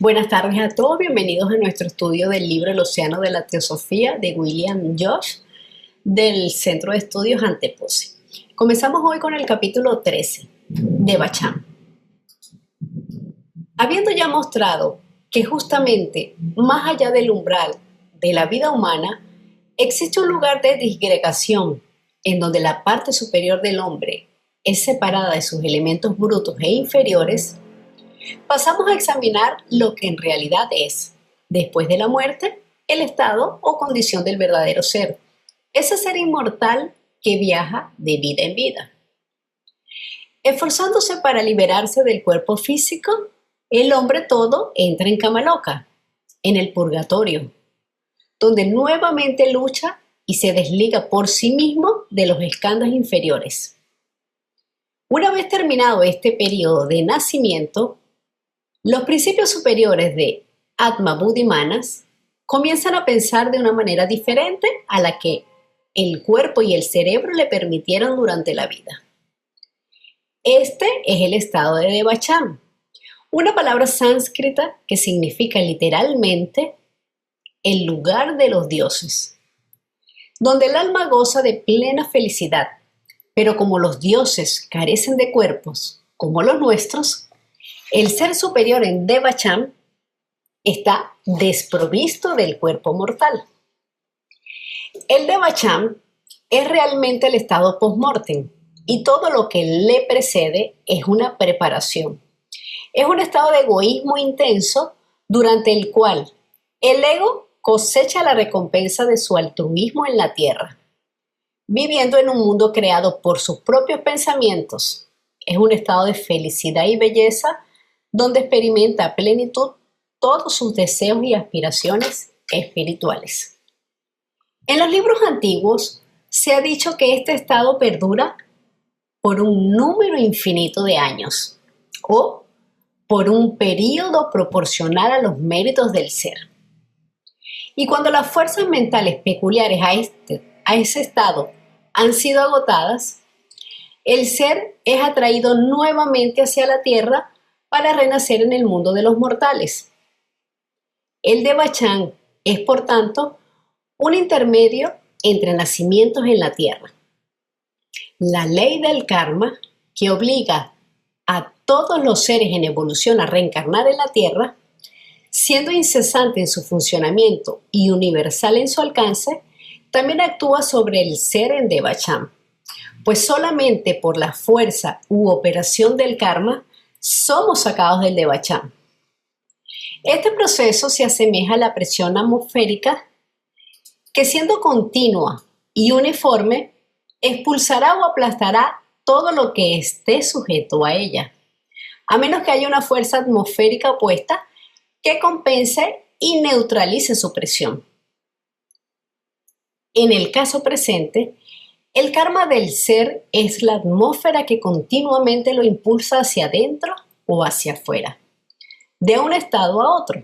Buenas tardes a todos, bienvenidos a nuestro estudio del libro El Océano de la Teosofía de William Josh del Centro de Estudios Anteposi. Comenzamos hoy con el capítulo 13 de Bachán. Habiendo ya mostrado que justamente más allá del umbral de la vida humana existe un lugar de disgregación en donde la parte superior del hombre es separada de sus elementos brutos e inferiores, pasamos a examinar lo que en realidad es, después de la muerte, el estado o condición del verdadero ser, ese ser inmortal que viaja de vida en vida. Esforzándose para liberarse del cuerpo físico, el hombre todo entra en cama loca, en el purgatorio, donde nuevamente lucha y se desliga por sí mismo de los escandos inferiores. Una vez terminado este periodo de nacimiento, los principios superiores de Atma Buddhi Manas comienzan a pensar de una manera diferente a la que el cuerpo y el cerebro le permitieron durante la vida. Este es el estado de Devachan, una palabra sánscrita que significa literalmente el lugar de los dioses, donde el alma goza de plena felicidad, pero como los dioses carecen de cuerpos como los nuestros, el ser superior en Devachan está desprovisto del cuerpo mortal. El Devachan es realmente el estado post-mortem y todo lo que le precede es una preparación. Es un estado de egoísmo intenso durante el cual el ego cosecha la recompensa de su altruismo en la tierra, viviendo en un mundo creado por sus propios pensamientos. Es un estado de felicidad y belleza donde experimenta a plenitud todos sus deseos y aspiraciones espirituales. En los libros antiguos se ha dicho que este estado perdura por un número infinito de años o por un periodo proporcional a los méritos del ser. Y cuando las fuerzas mentales peculiares a ese estado han sido agotadas, el ser es atraído nuevamente hacia la tierra para renacer en el mundo de los mortales. El Devachan es, por tanto, un intermedio entre nacimientos en la tierra. La ley del karma, que obliga a todos los seres en evolución a reencarnar en la tierra, siendo incesante en su funcionamiento y universal en su alcance, también actúa sobre el ser en Devachan, pues solamente por la fuerza u operación del karma somos sacados del Devachan. Este proceso se asemeja a la presión atmosférica que, siendo continua y uniforme, expulsará o aplastará todo lo que esté sujeto a ella, a menos que haya una fuerza atmosférica opuesta que compense y neutralice su presión. En el caso presente, el karma del ser es la atmósfera que continuamente lo impulsa hacia adentro o hacia afuera, de un estado a otro.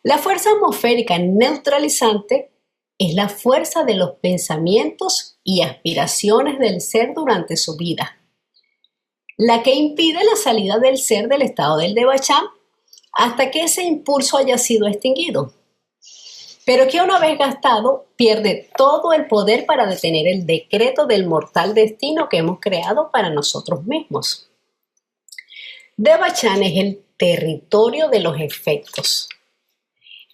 La fuerza atmosférica neutralizante es la fuerza de los pensamientos y aspiraciones del ser durante su vida, la que impide la salida del ser del estado del Devachan hasta que ese impulso haya sido extinguido, pero que una vez gastado pierde todo el poder para detener el decreto del mortal destino que hemos creado para nosotros mismos. Devachan es el territorio de los efectos.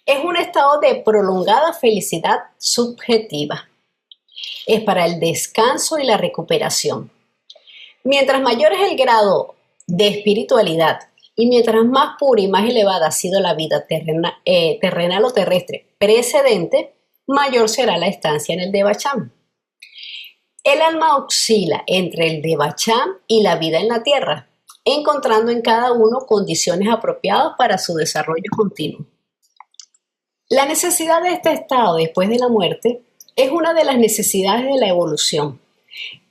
Es un estado de prolongada felicidad subjetiva. Es para el descanso y la recuperación. Mientras mayor es el grado de espiritualidad y mientras más pura y más elevada ha sido la vida terrenal o terrestre precedente, mayor será la estancia en el Devachan. El alma oscila entre el Devachan y la vida en la tierra, encontrando en cada uno condiciones apropiadas para su desarrollo continuo. La necesidad de este estado después de la muerte es una de las necesidades de la evolución,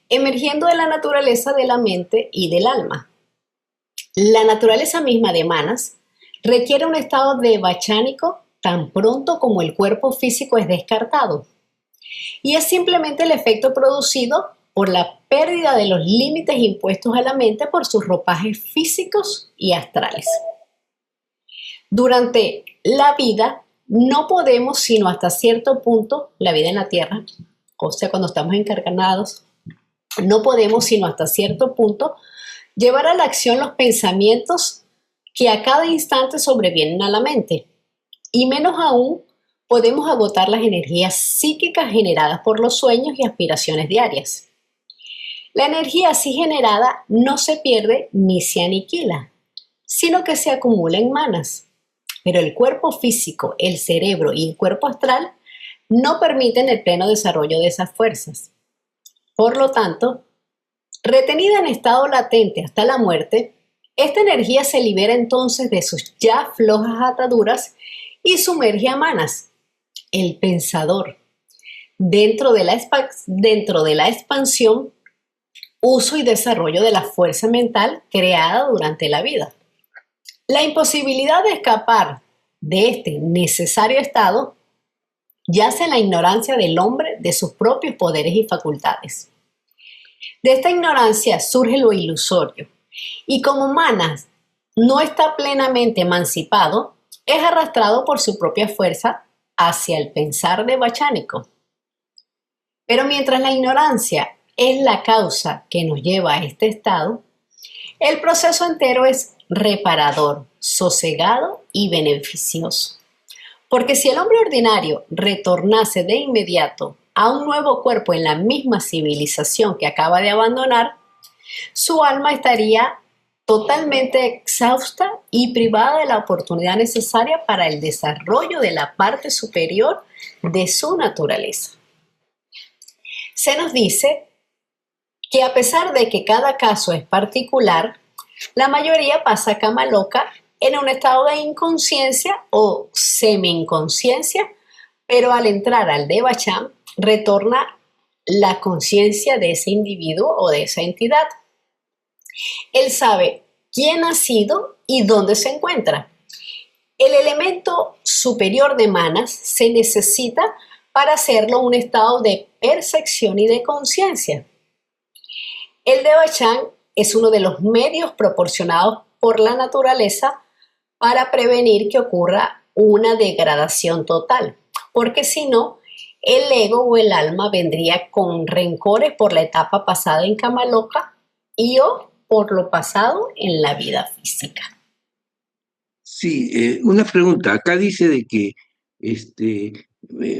emergiendo de la naturaleza de la mente y del alma. La naturaleza misma de Manas requiere un estado devachánico tan pronto como el cuerpo físico es descartado, y es simplemente el efecto producido por la pérdida de los límites impuestos a la mente por sus ropajes físicos y astrales. Durante la vida no podemos sino hasta cierto punto, la vida en la tierra, o sea, cuando estamos encarnados, no podemos sino hasta cierto punto llevar a la acción los pensamientos que a cada instante sobrevienen a la mente. Y menos aún podemos agotar las energías psíquicas generadas por los sueños y aspiraciones diarias. La energía así generada no se pierde ni se aniquila, sino que se acumula en manas. Pero el cuerpo físico, el cerebro y el cuerpo astral no permiten el pleno desarrollo de esas fuerzas. Por lo tanto, retenida en estado latente hasta la muerte, esta energía se libera entonces de sus ya flojas ataduras y sumerge a manas, el pensador, dentro de la expansión, uso y desarrollo de la fuerza mental creada durante la vida. La imposibilidad de escapar de este necesario estado yace en la ignorancia del hombre de sus propios poderes y facultades. De esta ignorancia surge lo ilusorio, y como Manas no está plenamente emancipado, es arrastrado por su propia fuerza hacia el pensar devachánico. Pero mientras la ignorancia es la causa que nos lleva a este estado, el proceso entero es reparador, sosegado y beneficioso. Porque si el hombre ordinario retornase de inmediato a un nuevo cuerpo en la misma civilización que acaba de abandonar, su alma estaría totalmente exhausta y privada de la oportunidad necesaria para el desarrollo de la parte superior de su naturaleza. Se nos dice que a pesar de que cada caso es particular, la mayoría pasa cama loca en un estado de inconsciencia o semi-inconsciencia, pero al entrar al Devachan retorna la conciencia de ese individuo o de esa entidad. Él sabe quién ha sido y dónde se encuentra. El elemento superior de Manas se necesita para hacerlo un estado de percepción y de conciencia. El Devachan es uno de los medios proporcionados por la naturaleza para prevenir que ocurra una degradación total, porque si no, el ego o el alma vendría con rencores por la etapa pasada en cama loca y o por lo pasado en la vida física. Sí, una pregunta. Acá dice de que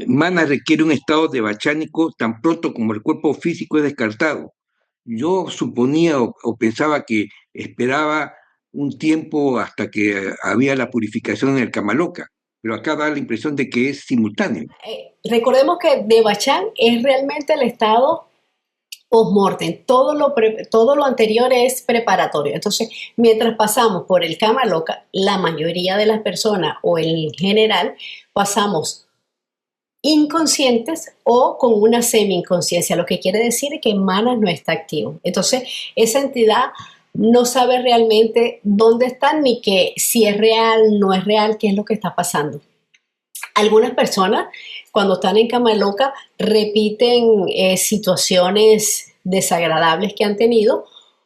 Mana requiere un estado devachánico tan pronto como el cuerpo físico es descartado. Yo suponía o pensaba que esperaba un tiempo hasta que había la purificación en el Kamaloka, pero acá da la impresión de que es simultáneo. Recordemos que Devachan es realmente el estado post-mortem, todo lo anterior es preparatorio. Entonces, mientras pasamos por el cama loca, la mayoría de las personas o en general pasamos inconscientes o con una semi-inconsciencia, lo que quiere decir que Manas no está activo. Entonces, esa entidad no sabe realmente dónde está ni que si es real, no es real, qué es lo que está pasando. Algunas personas, cuando están en cama loca, repiten situaciones desagradables que han tenido,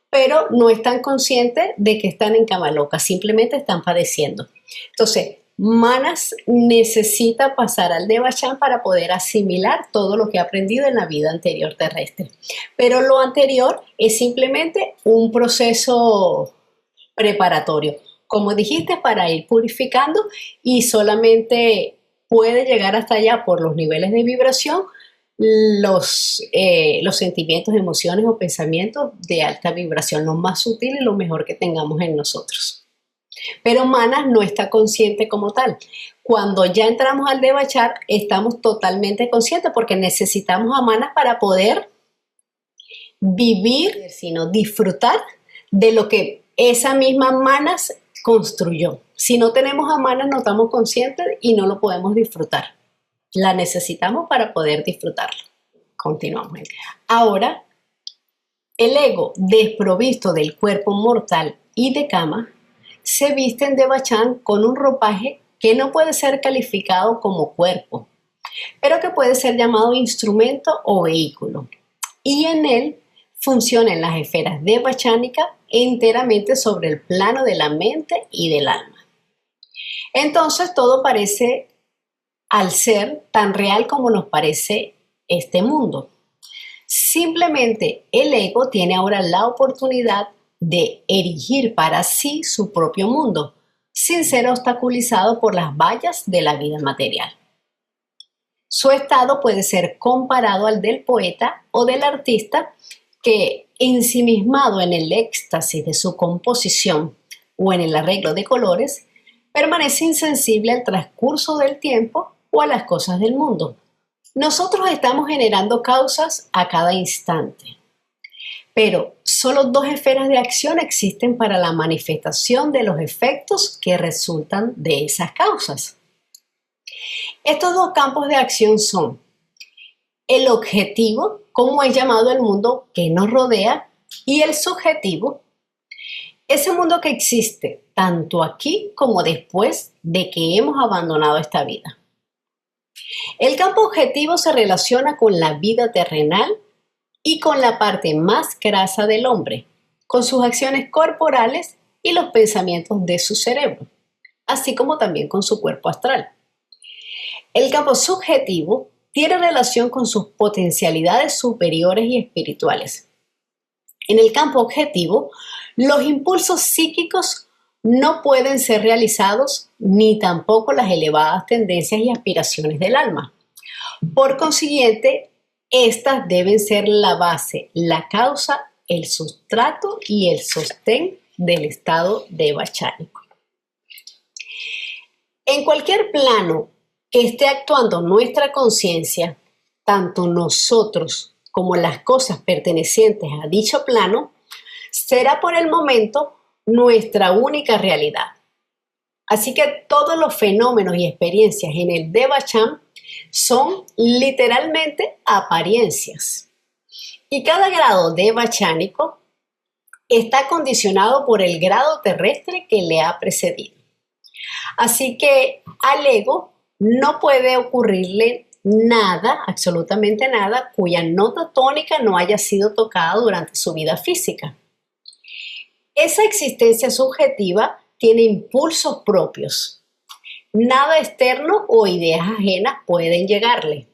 pero no están conscientes de que están en cama loca, simplemente están padeciendo. Entonces, Manas necesita pasar al Devachan para poder asimilar todo lo que ha aprendido en la vida anterior terrestre. Pero lo anterior es simplemente un proceso preparatorio, como dijiste, para ir purificando, y solamente puede llegar hasta allá por los niveles de vibración los sentimientos, emociones o pensamientos de alta vibración, lo más sutil y lo mejor que tengamos en nosotros. Pero Manas no está consciente como tal. Cuando ya entramos al Devachan, estamos totalmente conscientes porque necesitamos a Manas para poder vivir, sino disfrutar de lo que esa misma Manas construyó. Si no tenemos a Manas, no estamos conscientes y no lo podemos disfrutar. La necesitamos para poder disfrutarlo. Continuamos. Ahora, el ego desprovisto del cuerpo mortal y de cama se viste en Devachan con un ropaje que no puede ser calificado como cuerpo, pero que puede ser llamado instrumento o vehículo. Y en él funcionan las esferas devachánicas enteramente sobre el plano de la mente y del alma. Entonces todo parece al ser tan real como nos parece este mundo. Simplemente el ego tiene ahora la oportunidad de erigir para sí su propio mundo, sin ser obstaculizado por las vallas de la vida material. Su estado puede ser comparado al del poeta o del artista que, ensimismado en el éxtasis de su composición o en el arreglo de colores, permanece insensible al transcurso del tiempo o a las cosas del mundo. Nosotros estamos generando causas a cada instante, pero solo dos esferas de acción existen para la manifestación de los efectos que resultan de esas causas. Estos dos campos de acción son el objetivo, como es llamado el mundo que nos rodea, y el subjetivo, ese mundo que existe tanto aquí como después de que hemos abandonado esta vida. El campo objetivo se relaciona con la vida terrenal y con la parte más grasa del hombre, con sus acciones corporales y los pensamientos de su cerebro, así como también con su cuerpo astral. El campo subjetivo tiene relación con sus potencialidades superiores y espirituales. En el campo objetivo, los impulsos psíquicos no pueden ser realizados ni tampoco las elevadas tendencias y aspiraciones del alma. Por consiguiente, estas deben ser la base, la causa, el sustrato y el sostén del estado devachánico. En cualquier plano que esté actuando nuestra conciencia, tanto nosotros como las cosas pertenecientes a dicho plano, será por el momento nuestra única realidad. Así que todos los fenómenos y experiencias en el Devachan son literalmente apariencias. Y cada grado devachánico está condicionado por el grado terrestre que le ha precedido. Así que al ego no puede ocurrirle nada, absolutamente nada, cuya nota tónica no haya sido tocada durante su vida física. Esa existencia subjetiva tiene impulsos propios. Nada externo o ideas ajenas pueden llegarle.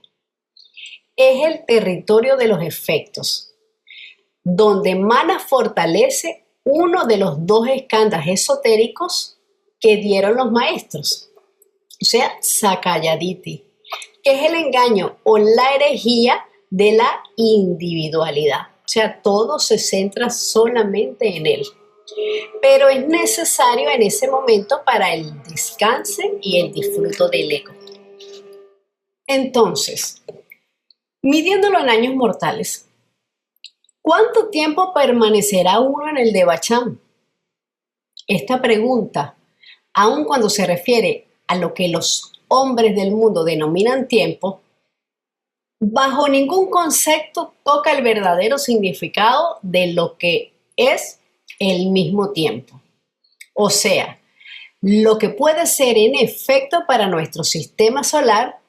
Es el territorio de los efectos, donde mana fortalece uno de los dos eskandas esotéricos que dieron los maestros, o sea, Sakayaditi, que es el engaño o la herejía de la individualidad. O sea, todo se centra solamente en él. Pero es necesario en ese momento para el descanse y el disfruto del ego. Entonces, midiéndolo en años mortales, ¿cuánto tiempo permanecerá uno en el Devachan? Esta pregunta, aun cuando se refiere a lo que los hombres del mundo denominan tiempo, bajo ningún concepto toca el verdadero significado de lo que es el mismo tiempo. O sea, lo que puede ser en efecto para nuestro sistema solar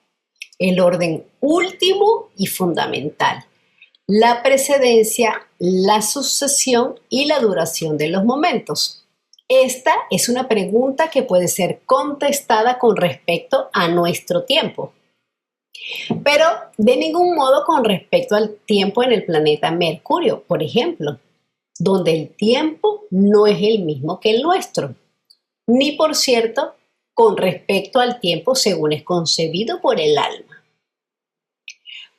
el orden último y fundamental, la precedencia, la sucesión y la duración de los momentos. Esta es una pregunta que puede ser contestada con respecto a nuestro tiempo, pero de ningún modo con respecto al tiempo en el planeta Mercurio, por ejemplo, donde el tiempo no es el mismo que el nuestro, ni por cierto con respecto al tiempo según es concebido por el alma.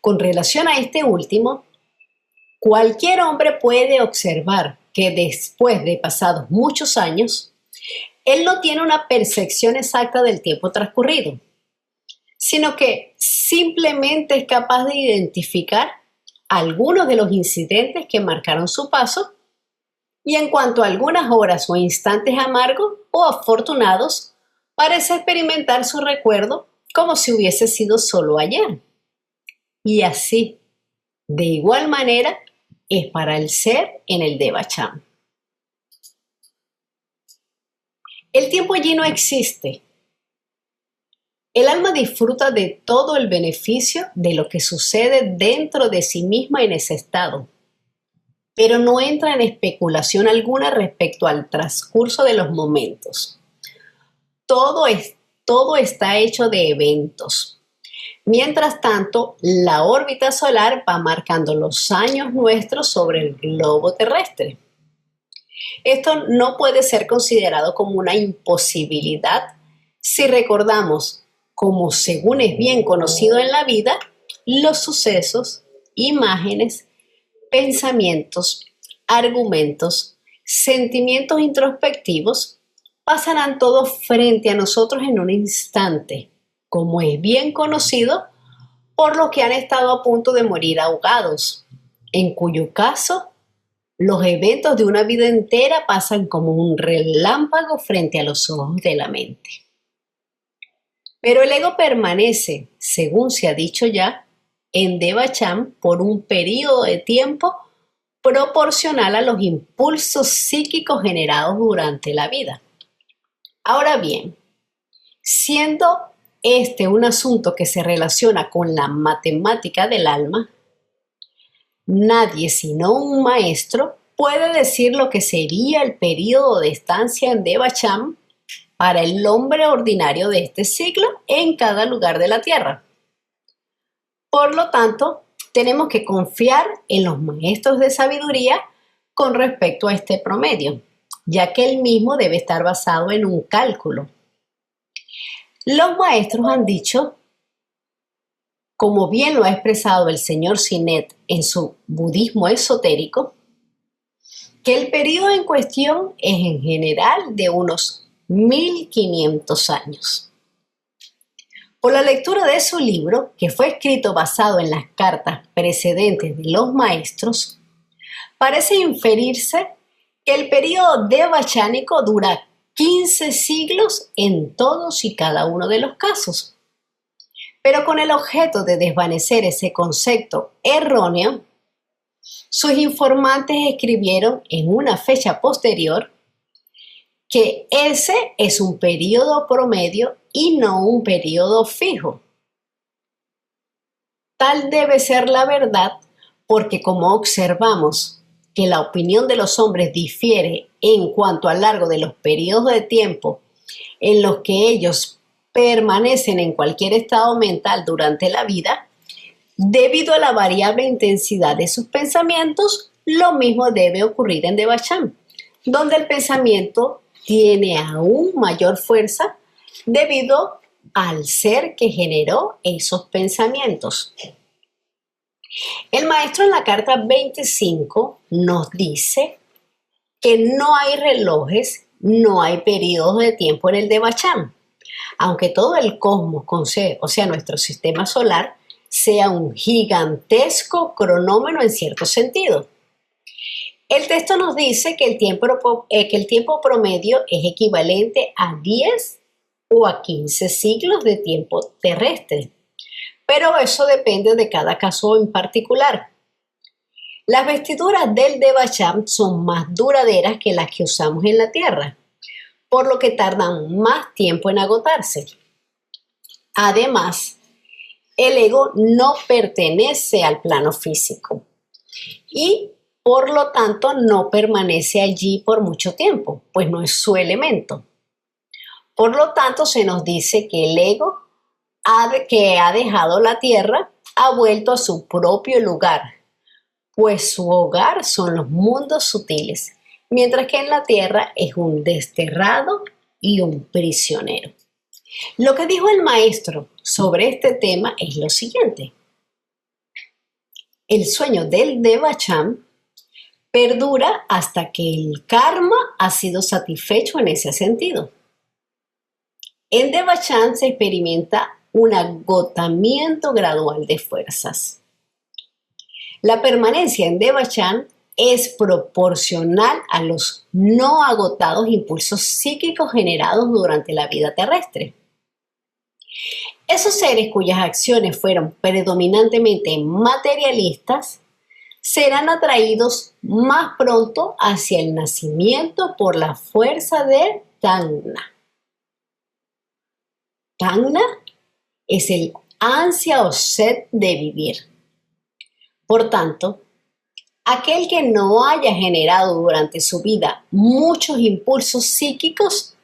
Con relación a este último, cualquier hombre puede observar que después de pasados muchos años, él no tiene una percepción exacta del tiempo transcurrido, sino que simplemente es capaz de identificar algunos de los incidentes que marcaron su paso y en cuanto a algunas horas o instantes amargos o afortunados, parece experimentar su recuerdo como si hubiese sido solo ayer. Y así, de igual manera, es para el ser en el Devachan. El tiempo allí no existe. El alma disfruta de todo el beneficio de lo que sucede dentro de sí misma en ese estado, pero no entra en especulación alguna respecto al transcurso de los momentos. Todo es todo está hecho de eventos. Mientras tanto, la órbita solar va marcando los años nuestros sobre el globo terrestre. Esto no puede ser considerado como una imposibilidad si recordamos, como según es bien conocido en la vida, los sucesos, imágenes, pensamientos, argumentos, sentimientos introspectivos pasarán todos frente a nosotros en un instante, como es bien conocido por los que han estado a punto de morir ahogados, en cuyo caso los eventos de una vida entera pasan como un relámpago frente a los ojos de la mente. Pero el ego permanece, según se ha dicho ya, en Devachan por un periodo de tiempo proporcional a los impulsos psíquicos generados durante la vida. Ahora bien, siendo este un asunto que se relaciona con la matemática del alma, nadie sino un maestro puede decir lo que sería el periodo de estancia en Devachan para el hombre ordinario de este siglo en cada lugar de la Tierra. Por lo tanto, tenemos que confiar en los maestros de sabiduría con respecto a este promedio, ya que el mismo debe estar basado en un cálculo. Los maestros han dicho, como bien lo ha expresado el señor Sinet en su budismo esotérico, que el periodo en cuestión es en general de unos 1500 años. Por la lectura de su libro, que fue escrito basado en las cartas precedentes de los maestros, parece inferirse que el periodo devachánico dura 15 siglos en todos y cada uno de los casos. Pero con el objeto de desvanecer ese concepto erróneo, sus informantes escribieron en una fecha posterior que ese es un periodo promedio y no un periodo fijo. Tal debe ser la verdad porque como observamos que la opinión de los hombres difiere en cuanto al largo de los periodos de tiempo en los que ellos permanecen en cualquier estado mental durante la vida, debido a la variable intensidad de sus pensamientos, lo mismo debe ocurrir en Devachan, donde el pensamiento tiene aún mayor fuerza debido al ser que generó esos pensamientos. El maestro en la carta 25 nos dice que no hay relojes, no hay periodos de tiempo en el Devachan, aunque todo el cosmos, o sea, nuestro sistema solar, sea un gigantesco cronómetro en cierto sentido. El texto nos dice que el tiempo promedio es equivalente a 10 o a 15 siglos de tiempo terrestre, pero eso depende de cada caso en particular. Las vestiduras del Devachan son más duraderas que las que usamos en la Tierra, por lo que tardan más tiempo en agotarse. Además, el ego no pertenece al plano físico y por lo tanto no permanece allí por mucho tiempo, pues no es su elemento. Por lo tanto, se nos dice que el ego que ha dejado la tierra ha vuelto a su propio lugar, pues su hogar son los mundos sutiles, mientras que en la tierra es un desterrado y un prisionero. Lo que dijo el maestro sobre este tema es lo siguiente. El sueño del Devachan perdura hasta que el karma ha sido satisfecho en ese sentido. En Devachan se experimenta un agotamiento gradual de fuerzas. La permanencia en Devachan es proporcional a los no agotados impulsos psíquicos generados durante la vida terrestre. Esos seres cuyas acciones fueron predominantemente materialistas serán atraídos más pronto hacia el nacimiento por la fuerza de Tanna. Tanna es el ansia o sed de vivir. Por tanto, aquel que no haya generado durante su vida muchos impulsos psíquicos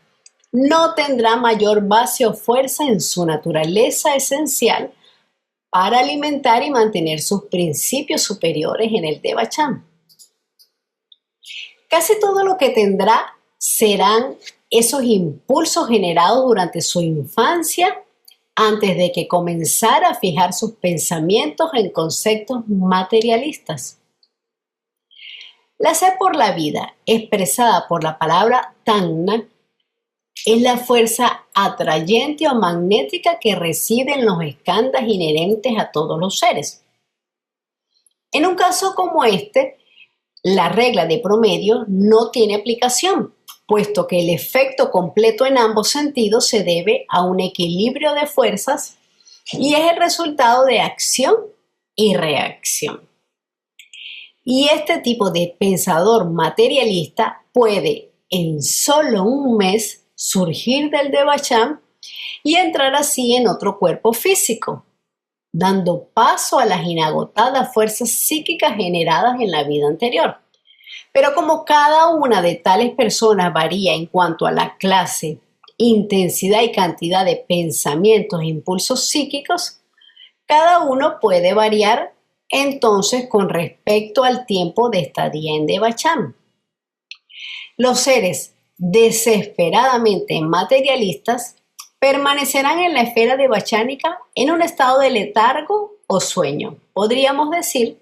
no tendrá mayor base o fuerza en su naturaleza esencial para alimentar y mantener sus principios superiores en el Devachan. Casi todo lo que tendrá serán esos impulsos generados durante su infancia antes de que comenzara a fijar sus pensamientos en conceptos materialistas. La sed por la vida, expresada por la palabra Tanna, es la fuerza atrayente o magnética que reside en los skandhas inherentes a todos los seres. En un caso como este, la regla de promedio no tiene aplicación, puesto que el efecto completo en ambos sentidos se debe a un equilibrio de fuerzas y es el resultado de acción y reacción. Y este tipo de pensador materialista puede en solo un mes surgir del Devachan y entrar así en otro cuerpo físico, dando paso a las inagotadas fuerzas psíquicas generadas en la vida anterior. Pero como cada una de tales personas varía en cuanto a la clase, intensidad y cantidad de pensamientos e impulsos psíquicos, cada uno puede variar entonces con respecto al tiempo de estadía en Devachan. Los seres desesperadamente materialistas permanecerán en la esfera devachánica en un estado de letargo o sueño, podríamos decir,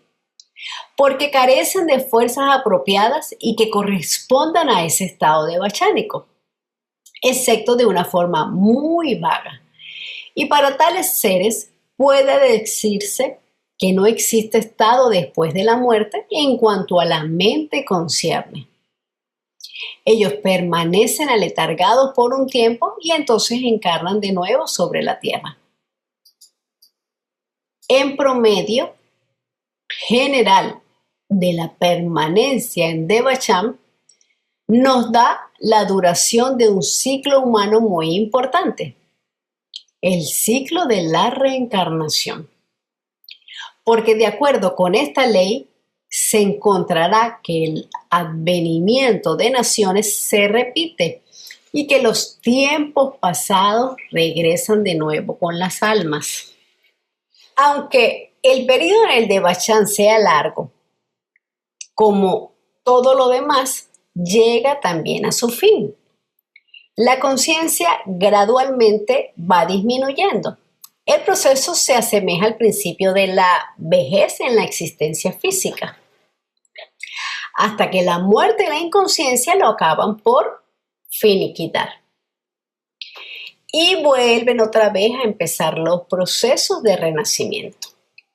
porque carecen de fuerzas apropiadas y que correspondan a ese estado devachánico, excepto de una forma muy vaga. Y para tales seres puede decirse que no existe estado después de la muerte en cuanto a la mente concierne. Ellos permanecen aletargados por un tiempo y entonces encarnan de nuevo sobre la tierra. En promedio general de la permanencia en Devachan nos da la duración de un ciclo humano muy importante, el ciclo de la reencarnación. Porque de acuerdo con esta ley, se encontrará que el advenimiento de naciones se repite y que los tiempos pasados regresan de nuevo con las almas. Aunque el periodo en el Devachan sea largo, como todo lo demás, llega también a su fin. La conciencia gradualmente va disminuyendo. El proceso se asemeja al principio de la vejez en la existencia física, hasta que la muerte y la inconsciencia lo acaban por finiquitar. Y vuelven otra vez a empezar los procesos de renacimiento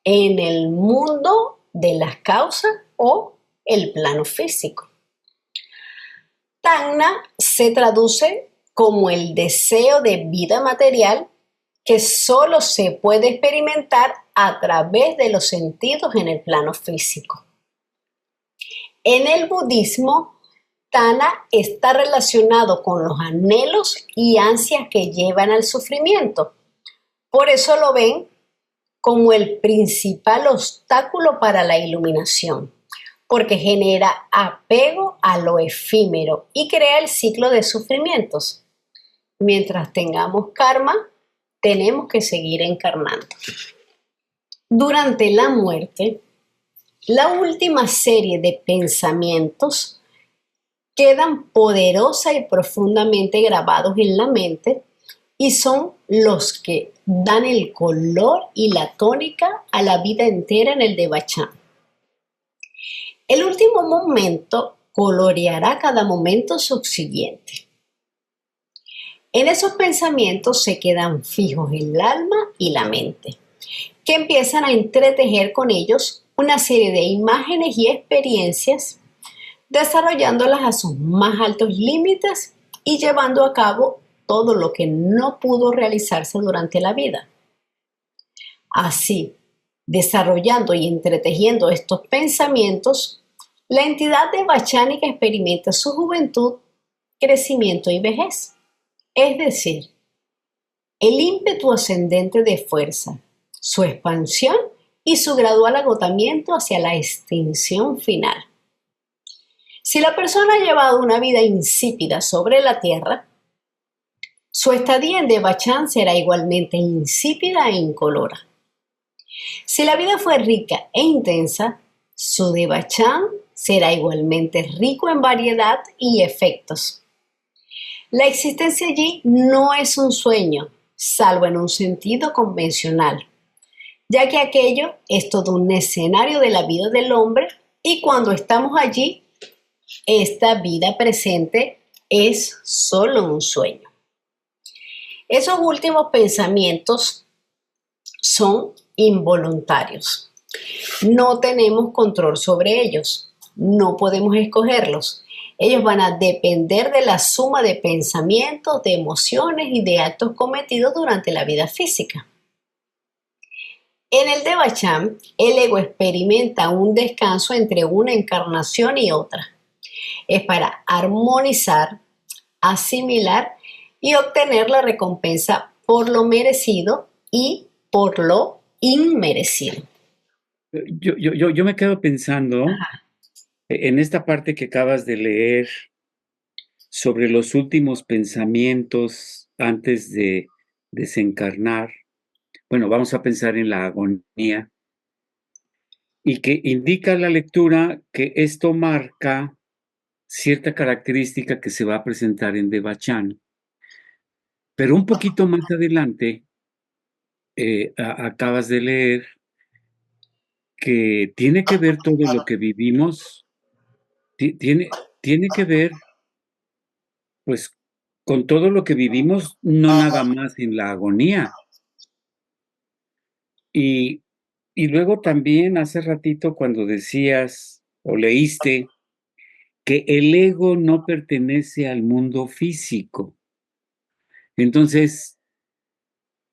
en el mundo de las causas o el plano físico. Tanna se traduce como el deseo de vida material que solo se puede experimentar a través de los sentidos en el plano físico. En el budismo, Tanna está relacionado con los anhelos y ansias que llevan al sufrimiento. Por eso lo ven como el principal obstáculo para la iluminación, porque genera apego a lo efímero y crea el ciclo de sufrimientos. Mientras tengamos karma, tenemos que seguir encarnando. Durante la muerte, la última serie de pensamientos quedan poderosa y profundamente grabados en la mente y son los que dan el color y la tónica a la vida entera en el Devachan. El último momento coloreará cada momento subsiguiente. En esos pensamientos se quedan fijos el alma y la mente, que empiezan a entretejer con ellos una serie de imágenes y experiencias, desarrollándolas a sus más altos límites y llevando a cabo todo lo que no pudo realizarse durante la vida. Así, desarrollando y entretejiendo estos pensamientos, la entidad devachánica experimenta su juventud, crecimiento y vejez. Es decir, el ímpetu ascendente de fuerza, su expansión y su gradual agotamiento hacia la extinción final. Si la persona ha llevado una vida insípida sobre la tierra, Su estadía en Devachan será igualmente insípida e incolora. Si la vida fue rica e intensa, su Devachan será igualmente rico en variedad y efectos. La existencia allí no es un sueño, salvo en un sentido convencional, ya que aquello es todo un escenario de la vida del hombre y cuando estamos allí, esta vida presente es solo un sueño. Esos últimos pensamientos son involuntarios. No tenemos control sobre ellos, no podemos escogerlos. Ellos van a depender de la suma de pensamientos, de emociones y de actos cometidos durante la vida física. En el Devachan, el ego experimenta un descanso entre una encarnación y otra. Es para armonizar, asimilar y obtener la recompensa por lo merecido y por lo inmerecido. Yo me quedo pensando en esta parte que acabas de leer sobre los últimos pensamientos antes de desencarnar. Bueno, vamos a pensar en la agonía y que indica la lectura que esto marca cierta característica que se va a presentar en Devachan. Pero un poquito más adelante, acabas de leer que tiene que ver todo lo que vivimos, tiene que ver, pues, con todo lo que vivimos, no nada más en la agonía. Y y luego también hace ratito cuando decías o leíste que el ego no pertenece al mundo físico. Entonces,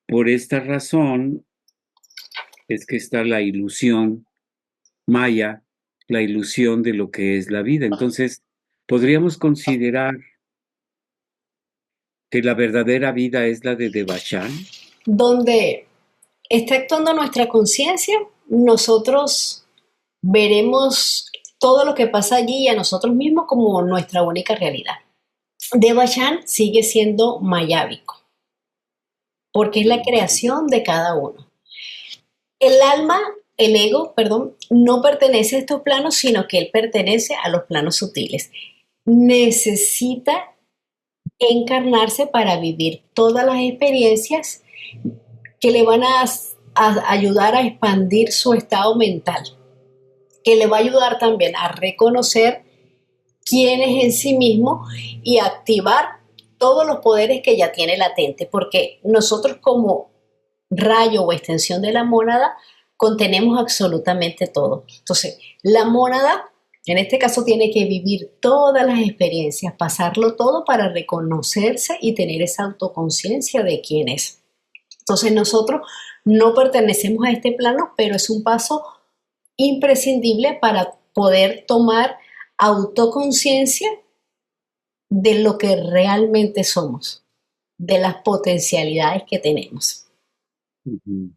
por esta razón es que está la ilusión maya, la ilusión de lo que es la vida. Entonces, podríamos considerar que la verdadera vida es la de Devachan. Donde está actuando nuestra conciencia, nosotros veremos todo lo que pasa allí y a nosotros mismos como nuestra única realidad. Devachan sigue siendo mayábico, porque es la creación de cada uno. El alma, el ego, perdón, no pertenece a estos planos, sino que él pertenece a los planos sutiles. Necesita encarnarse para vivir todas las experiencias que le van a ayudar a expandir su estado mental, que le va a ayudar también a reconocer quién es en sí mismo y activar todos los poderes que ya tiene latente, porque nosotros como rayo o extensión de la mónada contenemos absolutamente todo. Entonces, la mónada, en este caso, tiene que vivir todas las experiencias, pasarlo todo para reconocerse y tener esa autoconciencia de quién es. Entonces, nosotros no pertenecemos a este plano, pero es un paso imprescindible para poder tomar autoconciencia de lo que realmente somos, de las potencialidades que tenemos. Ujú.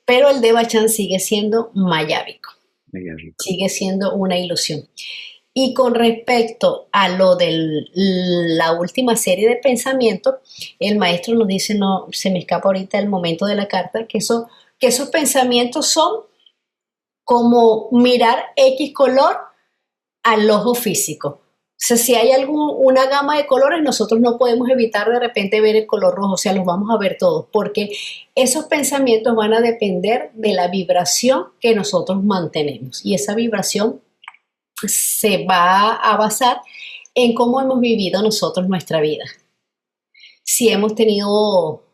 Pero el Devachan sigue siendo mayábico, Mayábico. sigue siendo una ilusión. Y con respecto a lo de la última serie de pensamientos, el maestro nos dice, no, se me escapa ahorita el momento de la carta, que esos pensamientos son como mirar X color al ojo físico. O sea, si hay una gama de colores, nosotros no podemos evitar de repente ver el color rojo, o sea, los vamos a ver todos, porque esos pensamientos van a depender de la vibración que nosotros mantenemos. Y esa vibración se va a basar en cómo hemos vivido nosotros nuestra vida. Si hemos tenido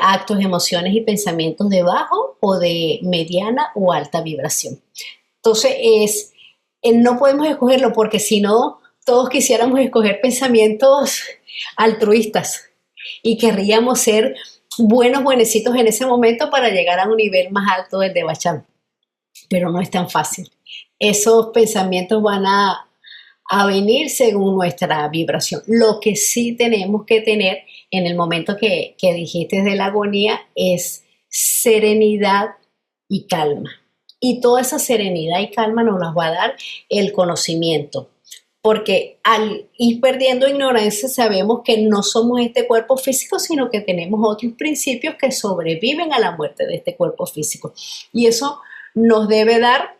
actos, emociones y pensamientos de bajo o de mediana o alta vibración. Entonces, no podemos escogerlo porque si no, todos quisiéramos escoger pensamientos altruistas y querríamos ser buenecitos en ese momento para llegar a un nivel más alto del Devachan. Pero no es tan fácil. Esos pensamientos van a venir según nuestra vibración. Lo que sí tenemos que tener en el momento que dijiste de la agonía es serenidad y calma. Y toda esa serenidad y calma nos las va a dar el conocimiento. porque al ir perdiendo ignorancia sabemos que no somos este cuerpo físico, sino que tenemos otros principios que sobreviven a la muerte de este cuerpo físico. Y eso nos debe dar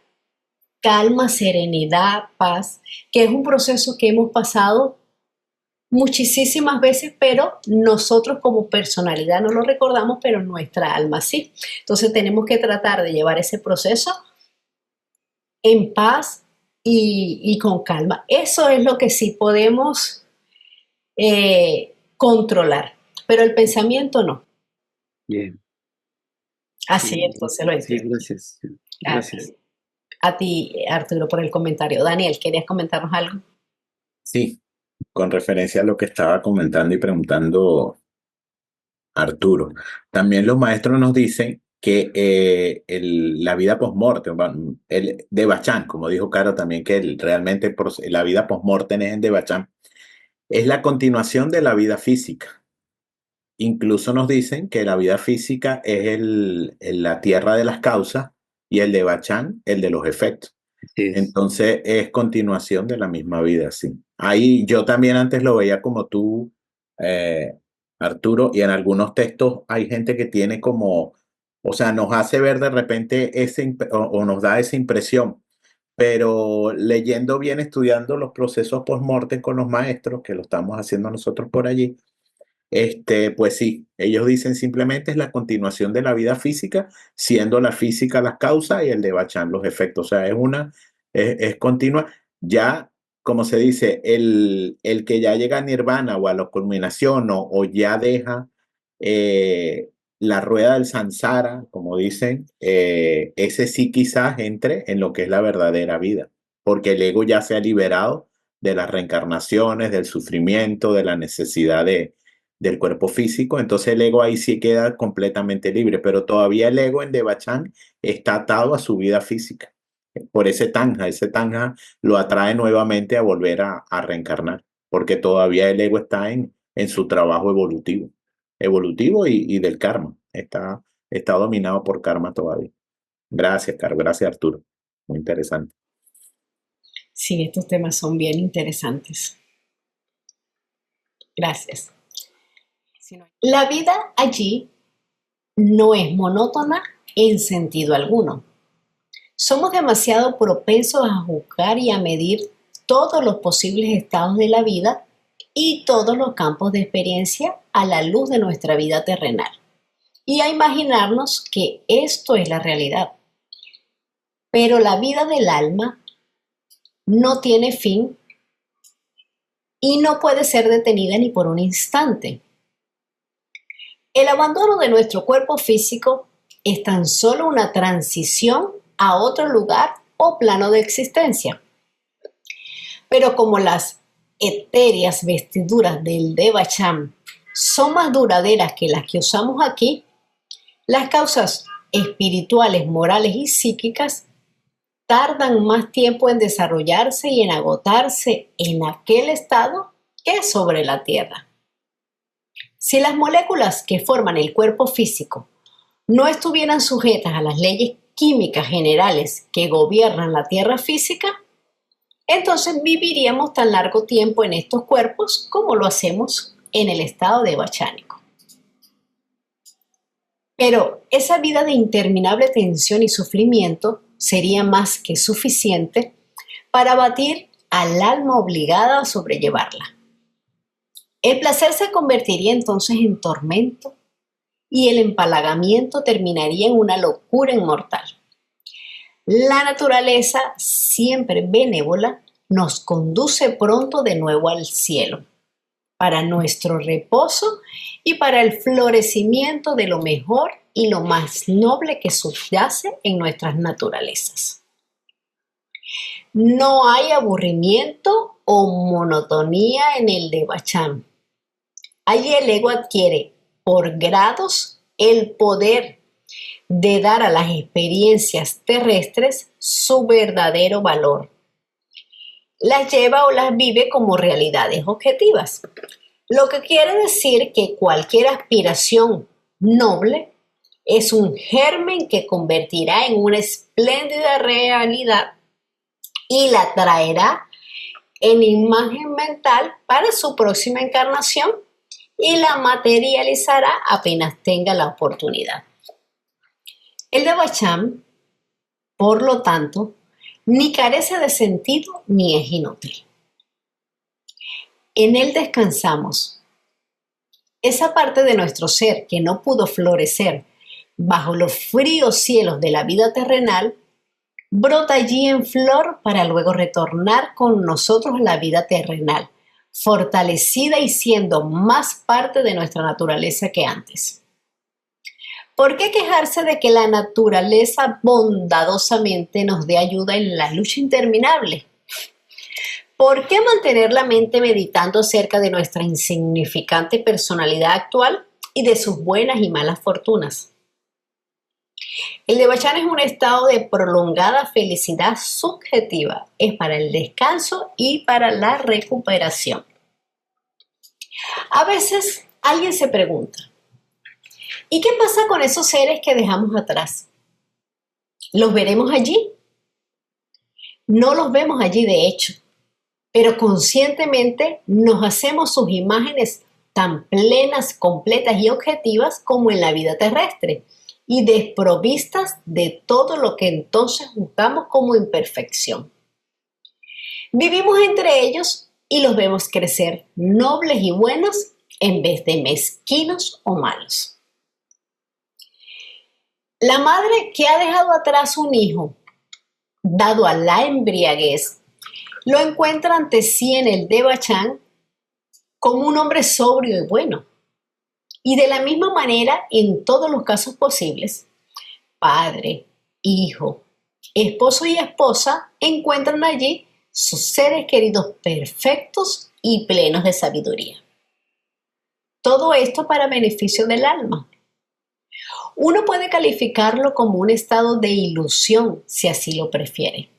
calma, serenidad, paz, que es un proceso que hemos pasado muchísimas veces, pero nosotros como personalidad no lo recordamos, pero nuestra alma sí. Entonces tenemos que tratar de llevar ese proceso en paz y con calma. Eso es lo que sí podemos controlar, pero el pensamiento no. Bien. Así Sí, entonces lo sí, entiendo. gracias. Gracias. A ti, Arturo, por el comentario. Daniel, ¿querías comentarnos algo? Sí, con referencia a lo que estaba comentando y preguntando Arturo. También los maestros nos dicen que la vida post-mortem, el de Bachán, como dijo Caro también, que realmente la vida post-mortem es en de Bachán, es la continuación de la vida física. Incluso nos dicen que la vida física es la tierra de las causas y el de Bachán, el de los efectos. Así es. Entonces es continuación de la misma vida, sí. Ahí yo también antes lo veía como tú, eh, Arturo, y en algunos textos hay gente que tiene como, o sea, nos hace ver de repente o nos da esa impresión, pero leyendo bien, estudiando los procesos post-mortem con los maestros, que lo estamos haciendo nosotros por allí, pues sí, ellos dicen simplemente es la continuación de la vida física, siendo la física las causas y el de Bachán los efectos. O sea, es continua. Ya, como se dice, el que ya llega a Nirvana o a la culminación o ya deja la rueda del samsara, como dicen, ese sí quizás entre en lo que es la verdadera vida, porque el ego ya se ha liberado de las reencarnaciones, del sufrimiento, de la necesidad del cuerpo físico, entonces el ego ahí sí queda completamente libre, pero todavía el ego en Devachan está atado a su vida física. Por ese tanja lo atrae nuevamente a volver a reencarnar, porque todavía el ego está en su trabajo evolutivo y del karma. Está dominado por karma todavía. Gracias, Caro. Gracias, Arturo. Muy interesante. Sí, estos temas son bien interesantes. Gracias. La vida allí no es monótona en sentido alguno. Somos demasiado propensos a juzgar y a medir todos los posibles estados de la vida y todos los campos de experiencia a la luz de nuestra vida terrenal, y a imaginarnos que esto es la realidad. Pero la vida del alma no tiene fin y no puede ser detenida ni por un instante. El abandono de nuestro cuerpo físico es tan solo una transición a otro lugar o plano de existencia. Pero como las etéreas vestiduras del Devachan son más duraderas que las que usamos aquí, las causas espirituales, morales y psíquicas tardan más tiempo en desarrollarse y en agotarse en aquel estado que sobre la Tierra. Si las moléculas que forman el cuerpo físico no estuvieran sujetas a las leyes químicas generales que gobiernan la Tierra física, entonces viviríamos tan largo tiempo en estos cuerpos como lo hacemos en el estado devachánico. Pero esa vida de interminable tensión y sufrimiento sería más que suficiente para abatir al alma obligada a sobrellevarla. El placer se convertiría entonces en tormento y el empalagamiento terminaría en una locura inmortal. La naturaleza, siempre benévola, nos conduce pronto de nuevo al cielo, para nuestro reposo y para el florecimiento de lo mejor y lo más noble que subyace en nuestras naturalezas. No hay aburrimiento o monotonía en el Devachan. Allí el ego adquiere por grados el poder de dar a las experiencias terrestres su verdadero valor. Las lleva o las vive como realidades objetivas, lo que quiere decir que cualquier aspiración noble es un germen que convertirá en una espléndida realidad y la traerá en imagen mental para su próxima encarnación y la materializará apenas tenga la oportunidad. El Devachan, por lo tanto, ni carece de sentido ni es inútil. En él descansamos. Esa parte de nuestro ser que no pudo florecer bajo los fríos cielos de la vida terrenal, brota allí en flor para luego retornar con nosotros a la vida terrenal, fortalecida y siendo más parte de nuestra naturaleza que antes. ¿Por qué quejarse de que la naturaleza bondadosamente nos dé ayuda en la lucha interminable? ¿Por qué mantener la mente meditando acerca de nuestra insignificante personalidad actual y de sus buenas y malas fortunas? El Devachan es un estado de prolongada felicidad subjetiva, es para el descanso y para la recuperación. A veces alguien se pregunta, ¿y qué pasa con esos seres que dejamos atrás? ¿Los veremos allí? No los vemos allí de hecho, pero conscientemente nos hacemos sus imágenes tan plenas, completas y objetivas como en la vida terrestre y desprovistas de todo lo que entonces juzgamos como imperfección. Vivimos entre ellos y los vemos crecer nobles y buenos en vez de mezquinos o malos. La madre que ha dejado atrás un hijo dado a la embriaguez lo encuentra ante sí en el Devachan como un hombre sobrio y bueno. Y de la misma manera, en todos los casos posibles, padre, hijo, esposo y esposa encuentran allí sus seres queridos perfectos y plenos de sabiduría. Todo esto para beneficio del alma. Uno puede calificarlo como un estado de ilusión, si así lo prefiere.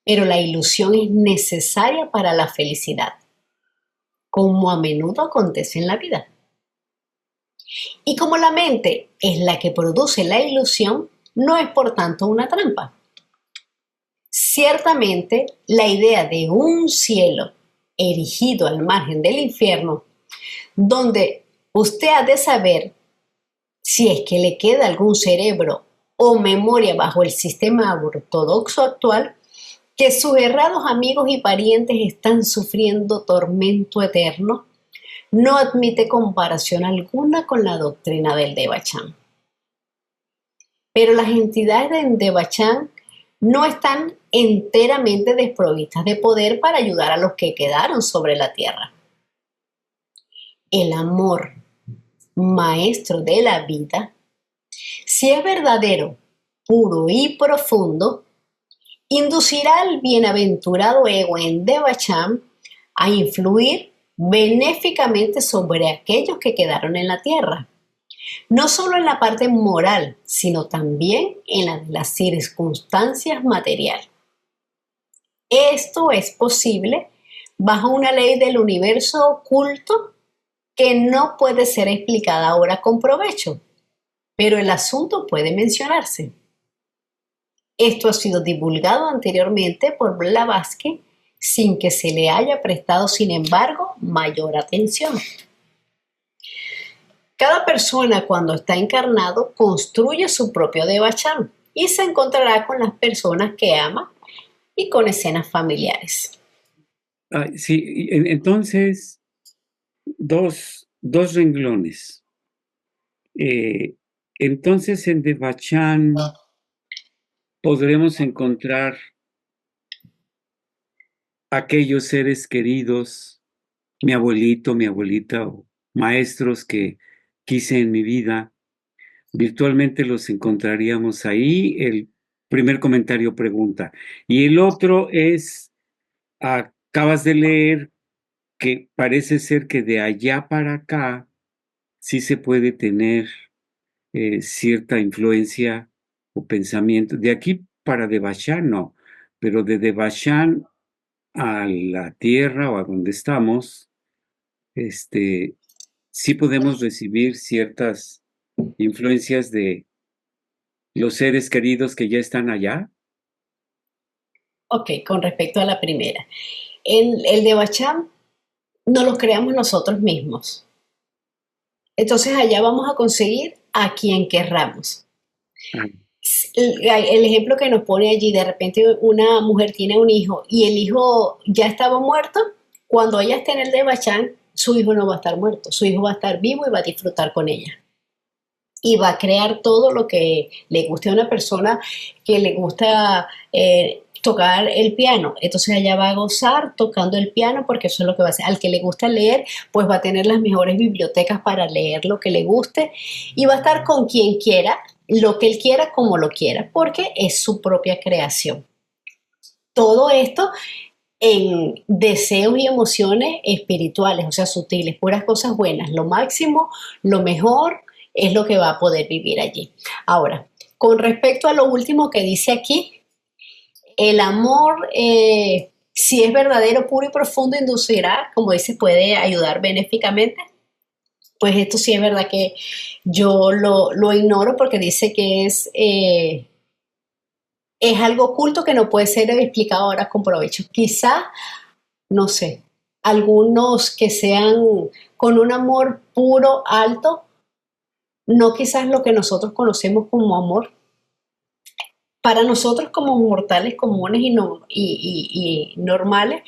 Pero la ilusión es necesaria para la felicidad, como a menudo acontece en la vida. Y como la mente es la que produce la ilusión, no es por tanto una trampa. Ciertamente, la idea de un cielo erigido al margen del infierno, donde usted ha de saber si es que le queda algún cerebro o memoria bajo el sistema ortodoxo actual, que sus errados amigos y parientes están sufriendo tormento eterno, no admite comparación alguna con la doctrina del Devachan. Pero las entidades del Devachan no están enteramente desprovistas de poder para ayudar a los que quedaron sobre la tierra. El amor, maestro de la vida, si es verdadero, puro y profundo, inducirá al bienaventurado ego en Devachan a influir benéficamente sobre aquellos que quedaron en la tierra, no solo en la parte moral, sino también en las circunstancias materiales. Esto es posible bajo una ley del universo oculto que no puede ser explicada ahora con provecho, pero el asunto puede mencionarse. Esto ha sido divulgado anteriormente por Blavatsky sin que se le haya prestado, sin embargo, mayor atención. Cada persona cuando está encarnado construye su propio Devachan y se encontrará con las personas que ama y con escenas familiares. Sí, entonces, dos renglones. Entonces, en Devachan podremos encontrar aquellos seres queridos, mi abuelito, mi abuelita, o maestros que quise en mi vida, virtualmente los encontraríamos ahí. El primer comentario pregunta. Y el otro es, acabas de leer que parece ser que de allá para acá sí se puede tener cierta influencia o pensamiento. De aquí para Devachan no, pero de Devachan a la tierra o a donde estamos, sí podemos recibir ciertas influencias de los seres queridos que ya están allá. Ok, con respecto a la primera. En el de Bachán no los creamos nosotros mismos. Entonces allá vamos a conseguir a quien querramos. Ah, El ejemplo que nos pone allí, de repente una mujer tiene un hijo y el hijo ya estaba muerto, cuando ella esté en el de Bachán, su hijo no va a estar muerto, su hijo va a estar vivo y va a disfrutar con ella. Y va a crear todo lo que le guste a una persona que le gusta tocar el piano. Entonces ella va a gozar tocando el piano porque eso es lo que va a hacer. Al que le gusta leer, pues va a tener las mejores bibliotecas para leer lo que le guste y va a estar con quien quiera, lo que él quiera, como lo quiera, porque es su propia creación. Todo esto en deseos y emociones espirituales, o sea, sutiles, puras cosas buenas. Lo máximo, lo mejor es lo que va a poder vivir allí. Ahora, con respecto a lo último que dice aquí, el amor, si es verdadero, puro y profundo, inducirá, como dice, puede ayudar benéficamente. Pues esto sí es verdad que yo lo ignoro porque dice que es algo oculto que no puede ser explicado ahora con provecho. Quizá, no sé, algunos que sean con un amor puro, alto, no quizás lo que nosotros conocemos como amor. Para nosotros como mortales comunes y normales,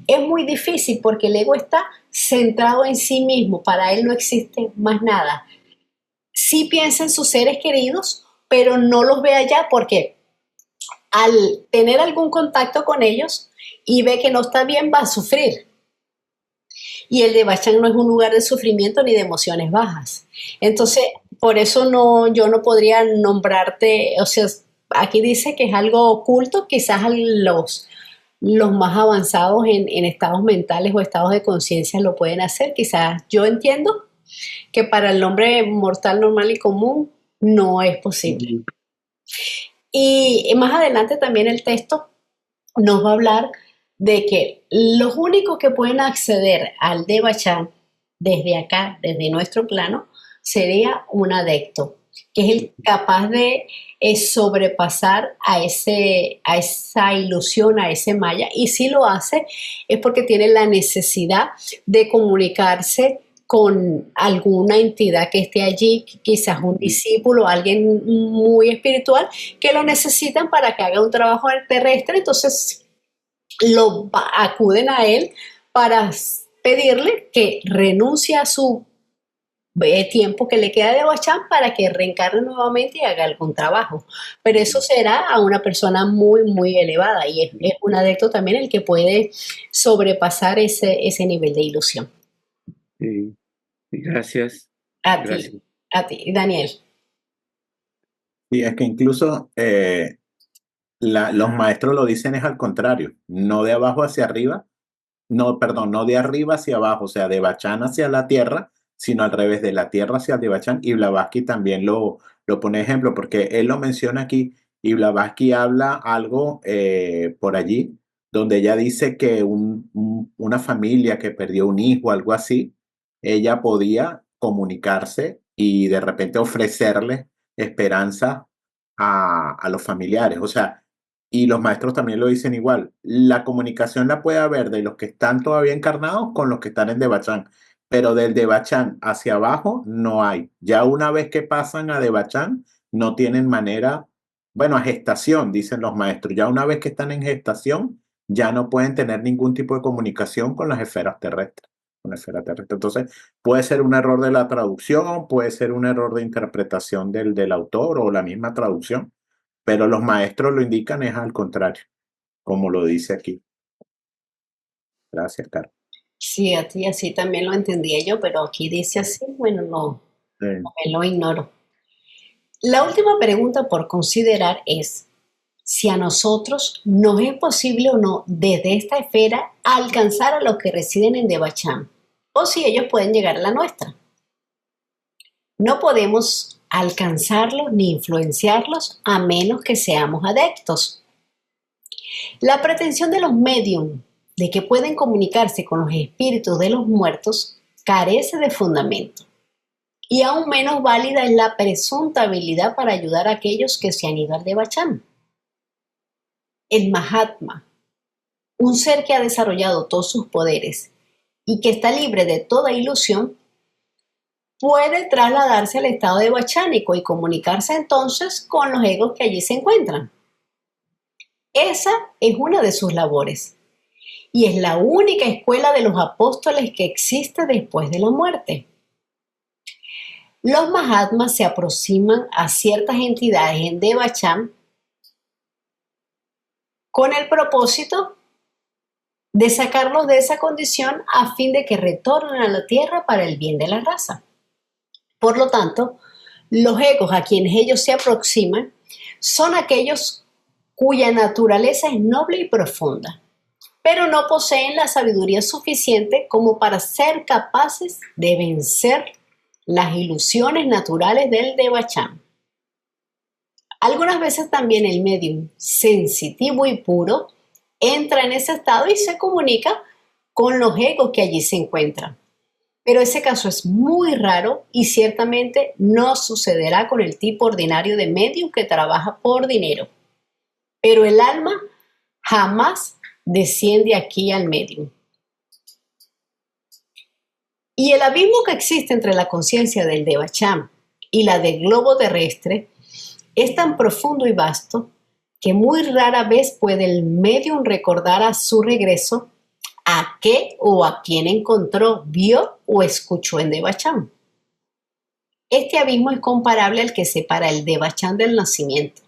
es muy difícil porque el ego está centrado en sí mismo, para él no existe más nada. Sí piensa en sus seres queridos, pero no los ve allá porque al tener algún contacto con ellos y ve que no está bien, va a sufrir. Y el de Bachán no es un lugar de sufrimiento ni de emociones bajas. Entonces, por eso yo no podría nombrarte, o sea, aquí dice que es algo oculto, quizás a los más avanzados en estados mentales o estados de conciencia lo pueden hacer. Quizás yo entiendo que para el hombre mortal, normal y común no es posible. Y más adelante también el texto nos va a hablar de que los únicos que pueden acceder al Devachan desde acá, desde nuestro plano, sería un adepto, que es el capaz de sobrepasar a esa ilusión, a ese maya, y si lo hace es porque tiene la necesidad de comunicarse con alguna entidad que esté allí, quizás un discípulo, alguien muy espiritual, que lo necesitan para que haga un trabajo terrestre, entonces acuden a él para pedirle que renuncie a su tiempo que le queda de Bachán para que reencarne nuevamente y haga algún trabajo. Pero eso será a una persona muy, muy elevada y es un adepto también el que puede sobrepasar ese nivel de ilusión. sí, gracias. A Gracias. ti, a ti, Daniel. Y es que incluso los maestros lo dicen es al contrario, no de abajo hacia arriba, no, perdón, no de arriba hacia abajo, o sea, de Bachán hacia la tierra, sino al revés, de la tierra hacia Devachan. Y Blavatsky también lo pone ejemplo, porque él lo menciona aquí, y Blavatsky habla algo por allí, donde ella dice que una familia que perdió un hijo, algo así, ella podía comunicarse y de repente ofrecerle esperanza a los familiares. O sea, y los maestros también lo dicen igual. La comunicación la puede haber de los que están todavía encarnados con los que están en Devachan, pero del Devachan hacia abajo no hay. Ya una vez que pasan a Devachan, no tienen manera, bueno, a gestación, dicen los maestros. Ya una vez que están en gestación, ya no pueden tener ningún tipo de comunicación con las esferas terrestres. Con la esfera terrestre. Entonces, puede ser un error de la traducción, puede ser un error de interpretación del autor o la misma traducción, pero los maestros lo indican es al contrario, como lo dice aquí. Gracias, Carlos. Sí, a ti así también lo entendía yo, pero aquí dice así, bueno, no, me lo ignoro. La última pregunta por considerar es si a nosotros nos es posible o no desde esta esfera alcanzar a los que residen en Devachan o si ellos pueden llegar a la nuestra. No podemos alcanzarlos ni influenciarlos a menos que seamos adeptos. La pretensión de los medium de que pueden comunicarse con los espíritus de los muertos carece de fundamento. Y aún menos válida es la presunta habilidad para ayudar a aquellos que se han ido al Devachan. El Mahatma, un ser que ha desarrollado todos sus poderes y que está libre de toda ilusión, puede trasladarse al estado devachánico y comunicarse entonces con los egos que allí se encuentran. Esa es una de sus labores y es la única escuela de los apóstoles que existe después de la muerte. Los Mahatmas se aproximan a ciertas entidades en Devachan con el propósito de sacarlos de esa condición a fin de que retornen a la tierra para el bien de la raza. Por lo tanto, los egos a quienes ellos se aproximan son aquellos cuya naturaleza es noble y profunda, pero no poseen la sabiduría suficiente como para ser capaces de vencer las ilusiones naturales del Devachan. Algunas veces también el medium sensitivo y puro entra en ese estado y se comunica con los egos que allí se encuentran. Pero ese caso es muy raro y ciertamente no sucederá con el tipo ordinario de medium que trabaja por dinero. Pero el alma jamás desciende aquí al medium. Y el abismo que existe entre la conciencia del Devachan y la del globo terrestre es tan profundo y vasto que muy rara vez puede el medium recordar a su regreso a qué o a quién encontró, vio o escuchó en Devachan. Este abismo es comparable al que separa el Devachan del nacimiento,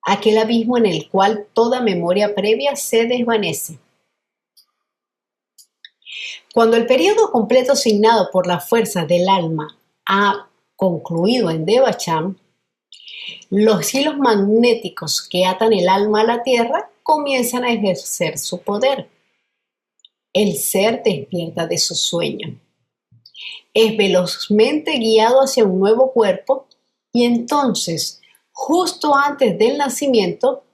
aquel abismo en el cual toda memoria previa se desvanece. Cuando el periodo completo asignado por las fuerzas del alma ha concluido en Devachan, los hilos magnéticos que atan el alma a la tierra comienzan a ejercer su poder. El ser despierta de su sueño. Es velozmente guiado hacia un nuevo cuerpo y entonces, justo antes del nacimiento,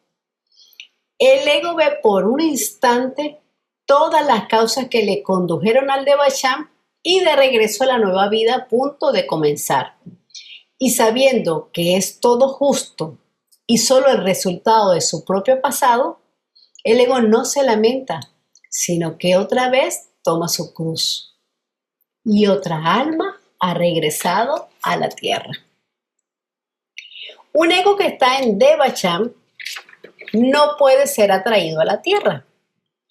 el ego ve por un instante todas las causas que le condujeron al Devachan y de regreso a la nueva vida a punto de comenzar. Y sabiendo que es todo justo y solo el resultado de su propio pasado, el ego no se lamenta, sino que otra vez toma su cruz. Y otra alma ha regresado a la tierra. Un ego que está en Devachan no puede ser atraído a la tierra.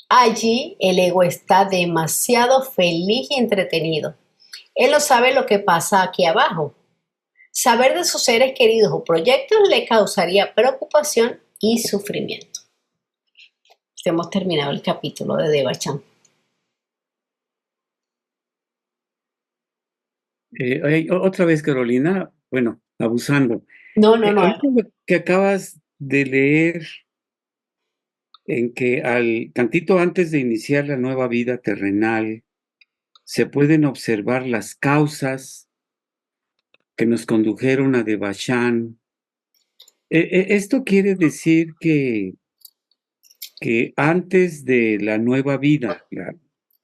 Allí el ego está demasiado feliz y entretenido. Él no sabe lo que pasa aquí abajo. Saber de sus seres queridos o proyectos le causaría preocupación y sufrimiento. Hemos terminado el capítulo de Devachan. Otra vez, Carolina, bueno, abusando. No. Ahorita que acabas de leer en que tantito antes de iniciar la nueva vida terrenal, se pueden observar las causas que nos condujeron a Devachan. Esto quiere decir que antes de la nueva vida,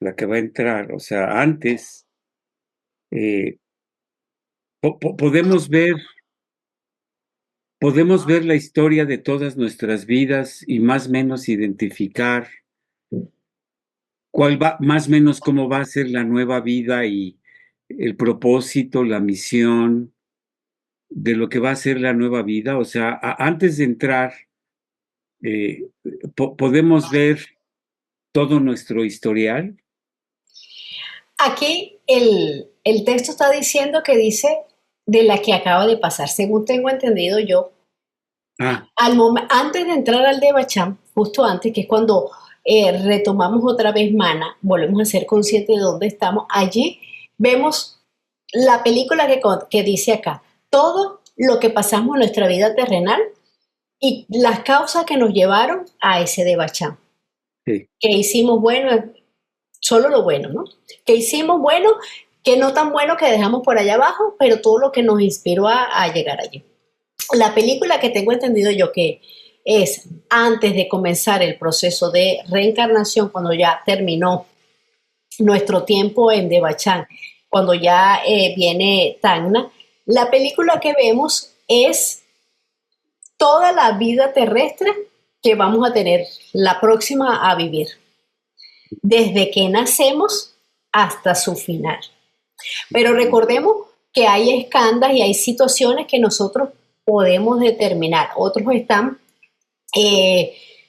la que va a entrar, o sea, antes, podemos ver la historia de todas nuestras vidas y más o menos identificar más o menos cómo va a ser la nueva vida y el propósito, la misión de lo que va a ser la nueva vida. O sea, antes de entrar, podemos ver todo nuestro historial. Aquí el texto está diciendo que dice de la que acaba de pasar, según tengo entendido yo. Antes de entrar al Devachan, justo antes, que es cuando retomamos otra vez Mana, volvemos a ser conscientes de dónde estamos, allí vemos la película que dice acá, todo lo que pasamos en nuestra vida terrenal y las causas que nos llevaron a ese Devachan. Sí. Que hicimos bueno, solo lo bueno, ¿no? Que hicimos bueno, que no tan bueno que dejamos por allá abajo, pero todo lo que nos inspiró a llegar allí. La película que tengo entendido yo que es antes de comenzar el proceso de reencarnación, cuando ya terminó nuestro tiempo en Devachan, cuando ya viene Tangna, la película que vemos es toda la vida terrestre que vamos a tener la próxima a vivir, desde que nacemos hasta su final. Pero recordemos que hay escándalos y hay situaciones que nosotros podemos determinar. Otros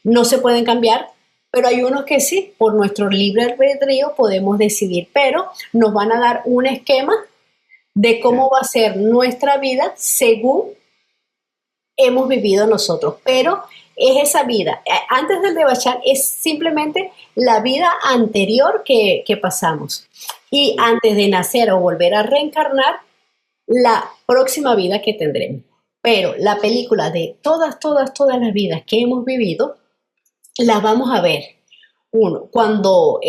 no se pueden cambiar, pero hay unos que sí, por nuestro libre albedrío podemos decidir, pero nos van a dar un esquema de cómo va a ser nuestra vida según hemos vivido nosotros. Pero es esa vida. Antes del Devachan es simplemente la vida anterior que pasamos. Y antes de nacer o volver a reencarnar, la próxima vida que tendremos. Pero la película de todas las vidas que hemos vivido, la vamos a ver. Uno, cuando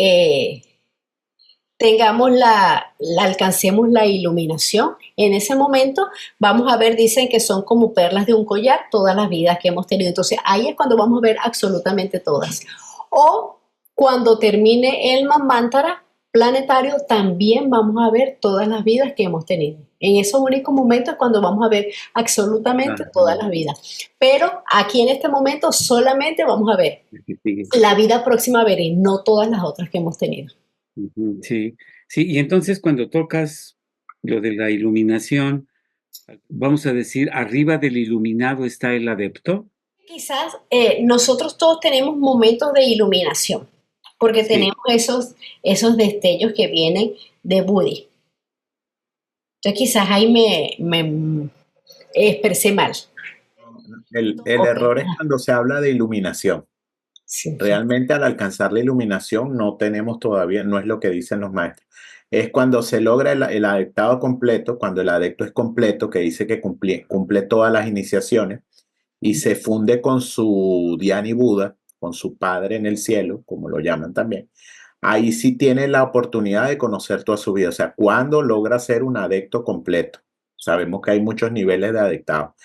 alcancemos la iluminación, en ese momento vamos a ver, dicen que son como perlas de un collar todas las vidas que hemos tenido. Entonces ahí es cuando vamos a ver absolutamente todas. O cuando termine el Manvantara planetario, también vamos a ver todas las vidas que hemos tenido. En esos únicos momentos es cuando vamos a ver absolutamente todas las vidas. Pero aquí en este momento solamente vamos a ver la vida próxima a ver y no todas las otras que hemos tenido. Sí, sí, y entonces cuando tocas lo de la iluminación, vamos a decir, arriba del iluminado está el adepto. Quizás nosotros todos tenemos momentos de iluminación, porque tenemos esos destellos que vienen de Budi. Entonces quizás ahí me expresé mal. El error es cuando se habla de iluminación. Sí. Realmente al alcanzar la iluminación no tenemos todavía, no es lo que dicen los maestros. Es cuando se logra el adeptado completo, cuando el adepto es completo, que dice que cumple todas las iniciaciones y se funde con su Dhyani Buda, con su padre en el cielo, como lo llaman también. Ahí sí tiene la oportunidad de conocer toda su vida. O sea, cuando logra ser un adepto completo. Sabemos que hay muchos niveles de adeptado.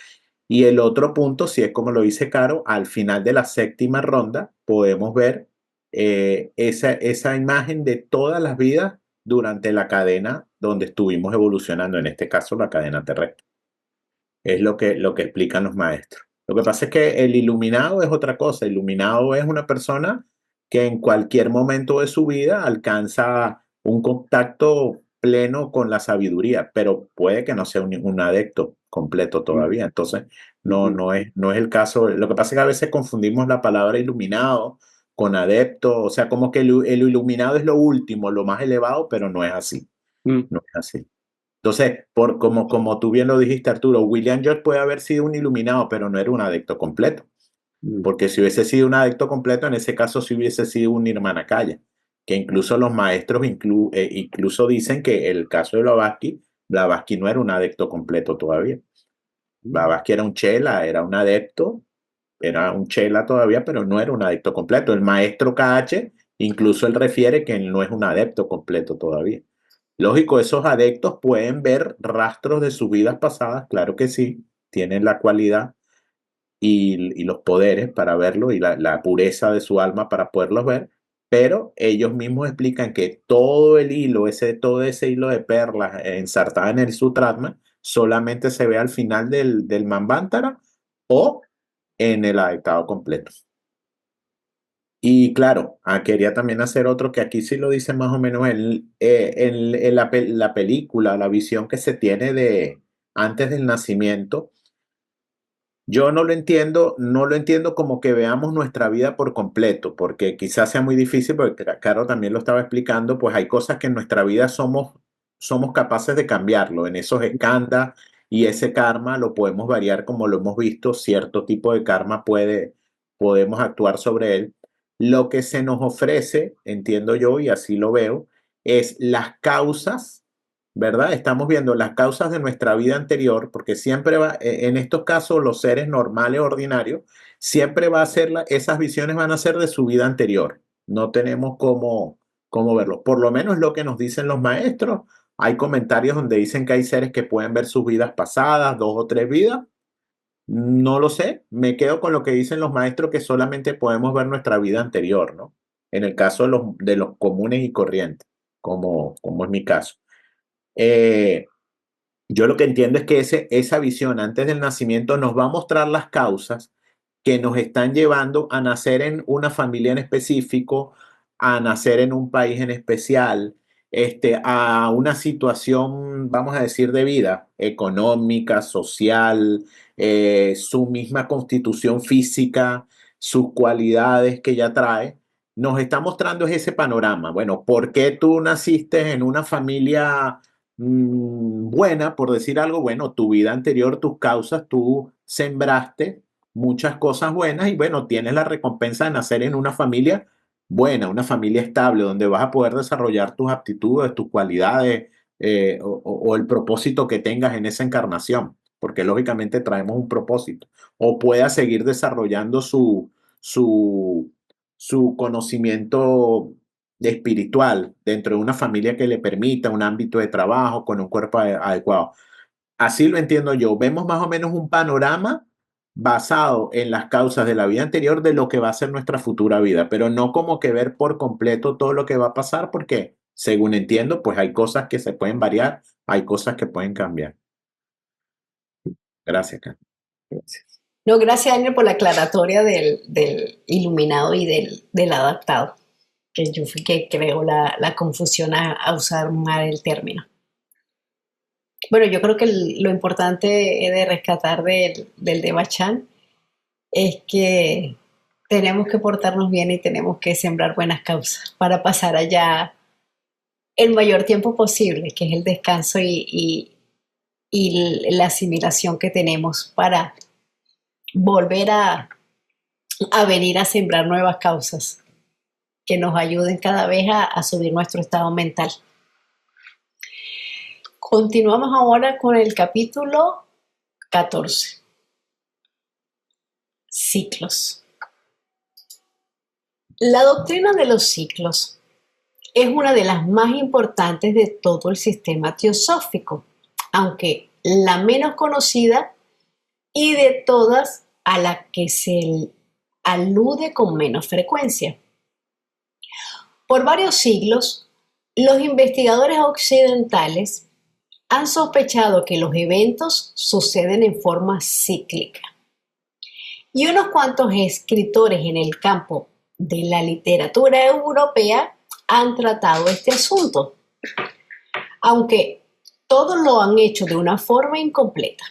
Y el otro punto, si es como lo dice Caro, al final de la séptima ronda podemos ver esa imagen de todas las vidas durante la cadena donde estuvimos evolucionando, en este caso la cadena terrestre. Es lo que explican los maestros. Lo que pasa es que el iluminado es otra cosa. El iluminado es una persona que en cualquier momento de su vida alcanza un contacto pleno con la sabiduría, pero puede que no sea un adepto completo todavía. Entonces, no es el caso. Lo que pasa es que a veces confundimos la palabra iluminado con adepto. O sea, como que el iluminado es lo último, lo más elevado, pero no es así. No es así. Entonces, como tú bien lo dijiste, Arturo, William George puede haber sido un iluminado, pero no era un adepto completo. Porque si hubiese sido un adepto completo, en ese caso sí hubiese sido un Nirmanakaya, que incluso los maestros incluso dicen que el caso de Blavatsky no era un adepto completo todavía. Blavatsky era un chela, era un adepto, era un chela todavía, pero no era un adepto completo. El maestro KH, incluso él refiere que él no es un adepto completo todavía. Lógico, esos adeptos pueden ver rastros de sus vidas pasadas, claro que sí, tienen la cualidad y los poderes para verlo y la pureza de su alma para poderlos ver, pero ellos mismos explican que todo el hilo, todo ese hilo de perlas ensartada en el Sutratma, solamente se ve al final del Manvantara o en el adeptado completo. Y claro, quería también hacer otro que aquí sí lo dice más o menos en la película, la visión que se tiene de antes del nacimiento. Yo no lo entiendo como que veamos nuestra vida por completo, porque quizás sea muy difícil, porque Caro también lo estaba explicando, pues hay cosas que en nuestra vida somos capaces de cambiarlo, en esos escándalos y ese karma lo podemos variar como lo hemos visto, cierto tipo de karma podemos actuar sobre él. Lo que se nos ofrece, entiendo yo, y así lo veo, es las causas, ¿verdad? Estamos viendo las causas de nuestra vida anterior, porque siempre en estos casos, los seres normales, ordinarios, siempre va a ser, esas visiones van a ser de su vida anterior. No tenemos cómo verlo. Por lo menos lo que nos dicen los maestros. Hay comentarios donde dicen que hay seres que pueden ver sus vidas pasadas, 2 o 3 vidas. No lo sé, me quedo con lo que dicen los maestros, que solamente podemos ver nuestra vida anterior, ¿no? En el caso de los comunes y corrientes, como es mi caso. Yo lo que entiendo es que esa visión antes del nacimiento nos va a mostrar las causas que nos están llevando a nacer en una familia en específico, a nacer en un país en especial, a una situación, vamos a decir, de vida económica, social, su misma constitución física, sus cualidades que ya trae, nos está mostrando ese panorama. Bueno, ¿por qué tú naciste en una familia buena, por decir algo? Bueno, tu vida anterior, tus causas, tú sembraste muchas cosas buenas y bueno, tienes la recompensa de nacer en una familia buena, una familia estable, donde vas a poder desarrollar tus aptitudes, tus cualidades o el propósito que tengas en esa encarnación, porque lógicamente traemos un propósito, o puedas seguir desarrollando su, su conocimiento espiritual dentro de una familia que le permita un ámbito de trabajo con un cuerpo adecuado. Así lo entiendo yo. Vemos más o menos un panorama basado en las causas de la vida anterior de lo que va a ser nuestra futura vida, pero no como que ver por completo todo lo que va a pasar, porque según entiendo, pues hay cosas que se pueden variar, hay cosas que pueden cambiar. Gracias, Carlos. Gracias. No, gracias, Daniel, por la aclaratoria del iluminado y del adaptado, que yo fui que creo la confusión a usar mal el término. Bueno, yo creo que lo importante de rescatar del Devachan es que tenemos que portarnos bien y tenemos que sembrar buenas causas para pasar allá el mayor tiempo posible, que es el descanso y la asimilación que tenemos para volver a venir a sembrar nuevas causas que nos ayuden cada vez a subir nuestro estado mental. Continuamos ahora con el capítulo 14. Ciclos. La doctrina de los ciclos es una de las más importantes de todo el sistema teosófico, aunque la menos conocida y de todas a la que se alude con menos frecuencia. Por varios siglos, los investigadores occidentales han sospechado que los eventos suceden en forma cíclica. Y unos cuantos escritores en el campo de la literatura europea han tratado este asunto, aunque todos lo han hecho de una forma incompleta.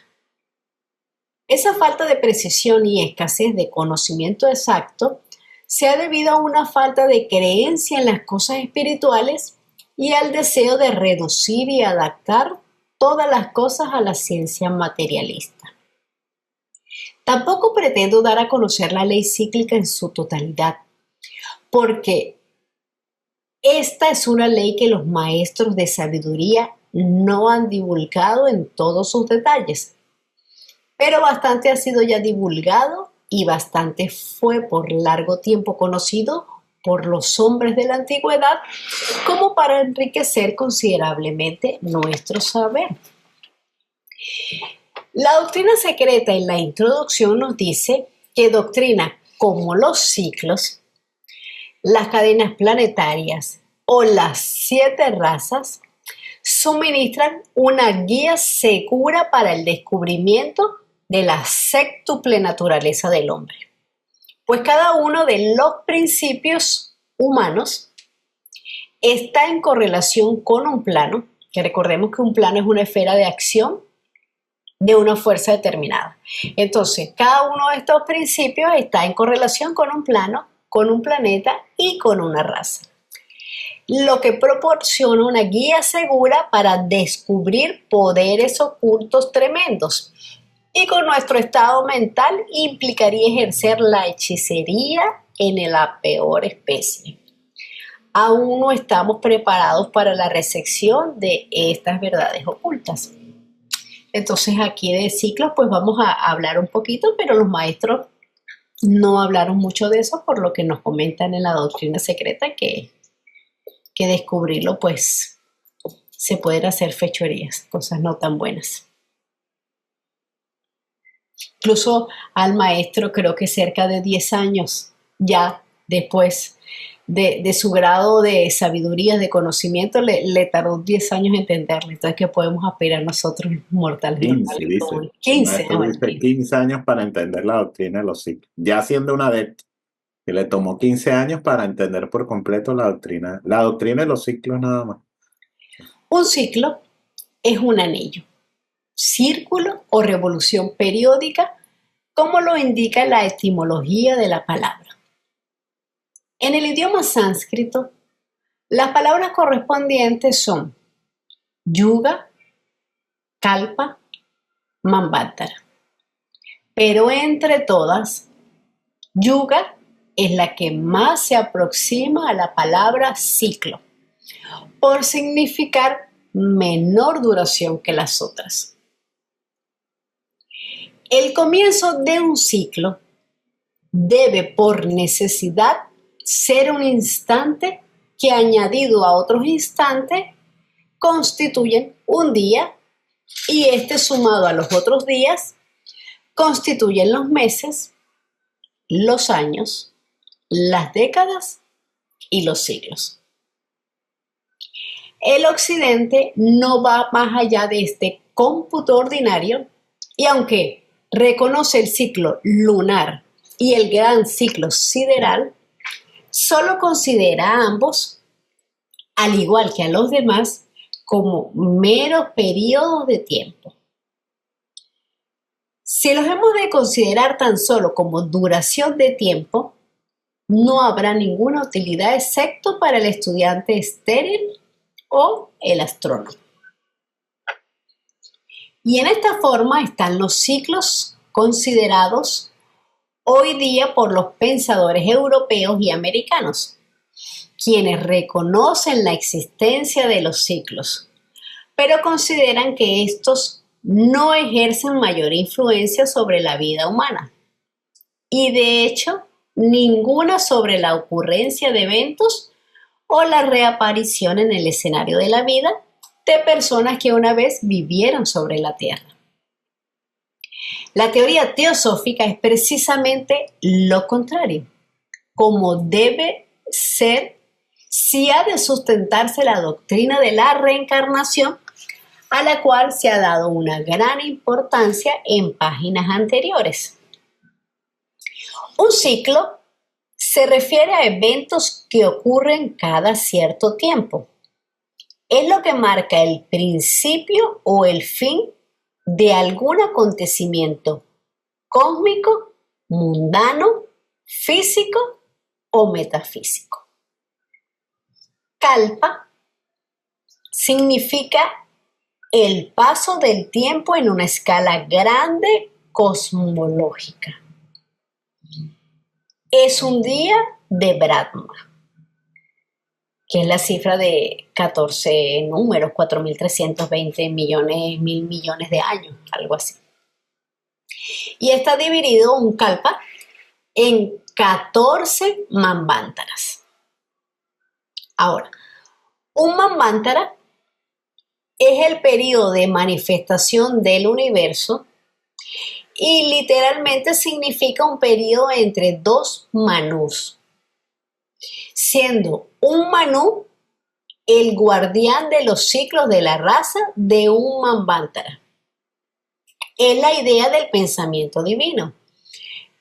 Esa falta de precisión y escasez de conocimiento exacto se ha debido a una falta de creencia en las cosas espirituales y al deseo de reducir y adaptar todas las cosas a la ciencia materialista. Tampoco pretendo dar a conocer la ley cíclica en su totalidad, porque esta es una ley que los maestros de sabiduría no han divulgado en todos sus detalles, pero bastante ha sido ya divulgado y bastante fue por largo tiempo conocido por los hombres de la antigüedad como para enriquecer considerablemente nuestro saber. La doctrina secreta en la introducción nos dice que doctrinas como los ciclos, las cadenas planetarias o las 7 razas suministran una guía segura para el descubrimiento de la sextuple naturaleza del hombre. Pues cada uno de los principios humanos está en correlación con un plano, que recordemos que un plano es una esfera de acción de una fuerza determinada. Entonces, cada uno de estos principios está en correlación con un plano, con un planeta y con una raza, lo que proporciona una guía segura para descubrir poderes ocultos tremendos. Y con nuestro estado mental implicaría ejercer la hechicería en la peor especie. Aún no estamos preparados para la recepción de estas verdades ocultas. Entonces aquí de ciclos pues vamos a hablar un poquito, pero los maestros no hablaron mucho de eso, por lo que nos comentan en la doctrina secreta que descubrirlo pues se pueden hacer fechorías, cosas no tan buenas. Incluso al maestro creo que cerca de 10 años ya después de su grado de sabiduría, de conocimiento, le tardó 10 años entenderlo. Entonces, ¿qué podemos aspirar nosotros mortales? 15, dice. El 15, maestro dice 15 años para entender la doctrina de los ciclos. Ya siendo un adepto, que le tomó 15 años para entender por completo la doctrina de los ciclos nada más. Un ciclo es un anillo, círculo o revolución periódica, como lo indica la etimología de la palabra. En el idioma sánscrito, las palabras correspondientes son yuga, kalpa, manvantara. Pero entre todas, yuga es la que más se aproxima a la palabra ciclo, por significar menor duración que las otras. El comienzo de un ciclo debe por necesidad ser un instante que, añadido a otros instantes, constituyen un día, y este sumado a los otros días constituyen los meses, los años, las décadas y los siglos. El occidente no va más allá de este cómputo ordinario, y aunque reconoce el ciclo lunar y el gran ciclo sideral, solo considera a ambos, al igual que a los demás, como meros periodos de tiempo. Si los hemos de considerar tan solo como duración de tiempo, no habrá ninguna utilidad excepto para el estudiante estéril o el astrónomo. Y en esta forma están los ciclos considerados hoy día por los pensadores europeos y americanos, quienes reconocen la existencia de los ciclos, pero consideran que estos no ejercen mayor influencia sobre la vida humana, y de hecho ninguna sobre la ocurrencia de eventos o la reaparición en el escenario de la vida de personas que una vez vivieron sobre la Tierra. La teoría teosófica es precisamente lo contrario, como debe ser si ha de sustentarse la doctrina de la reencarnación, a la cual se ha dado una gran importancia en páginas anteriores. Un ciclo se refiere a eventos que ocurren cada cierto tiempo. Es lo que marca el principio o el fin de algún acontecimiento cósmico, mundano, físico o metafísico. Kalpa significa el paso del tiempo en una escala grande cosmológica. Es un día de Brahma, que es la cifra de 14 números, 4.320 millones, 1.000 millones de años, algo así. Y está dividido un kalpa en 14 manvántaras. Ahora, un manvántara es el periodo de manifestación del universo y literalmente significa un periodo entre dos manús, siendo un manú el guardián de los ciclos de la raza de un manvántara. Es la idea del pensamiento divino,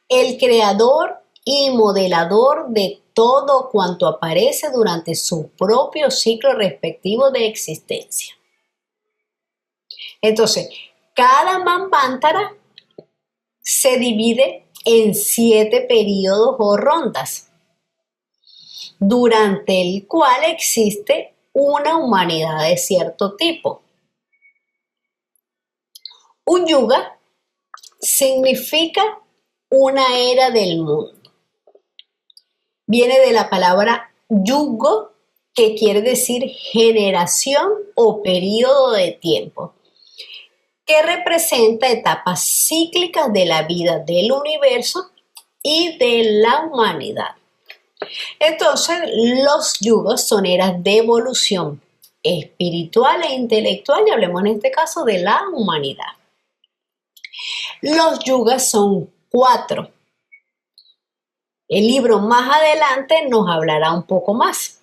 el creador y modelador de todo cuanto aparece durante su propio ciclo respectivo de existencia. Entonces, cada manvántara se divide en 7 periodos o rondas, durante el cual existe una humanidad de cierto tipo. Un yuga significa una era del mundo. Viene de la palabra yugo, que quiere decir generación o periodo de tiempo, que representa etapas cíclicas de la vida del universo y de la humanidad. Entonces, los yugos son eras de evolución espiritual e intelectual, y hablemos en este caso de la humanidad. Los yugas son 4. El libro más adelante nos hablará un poco más.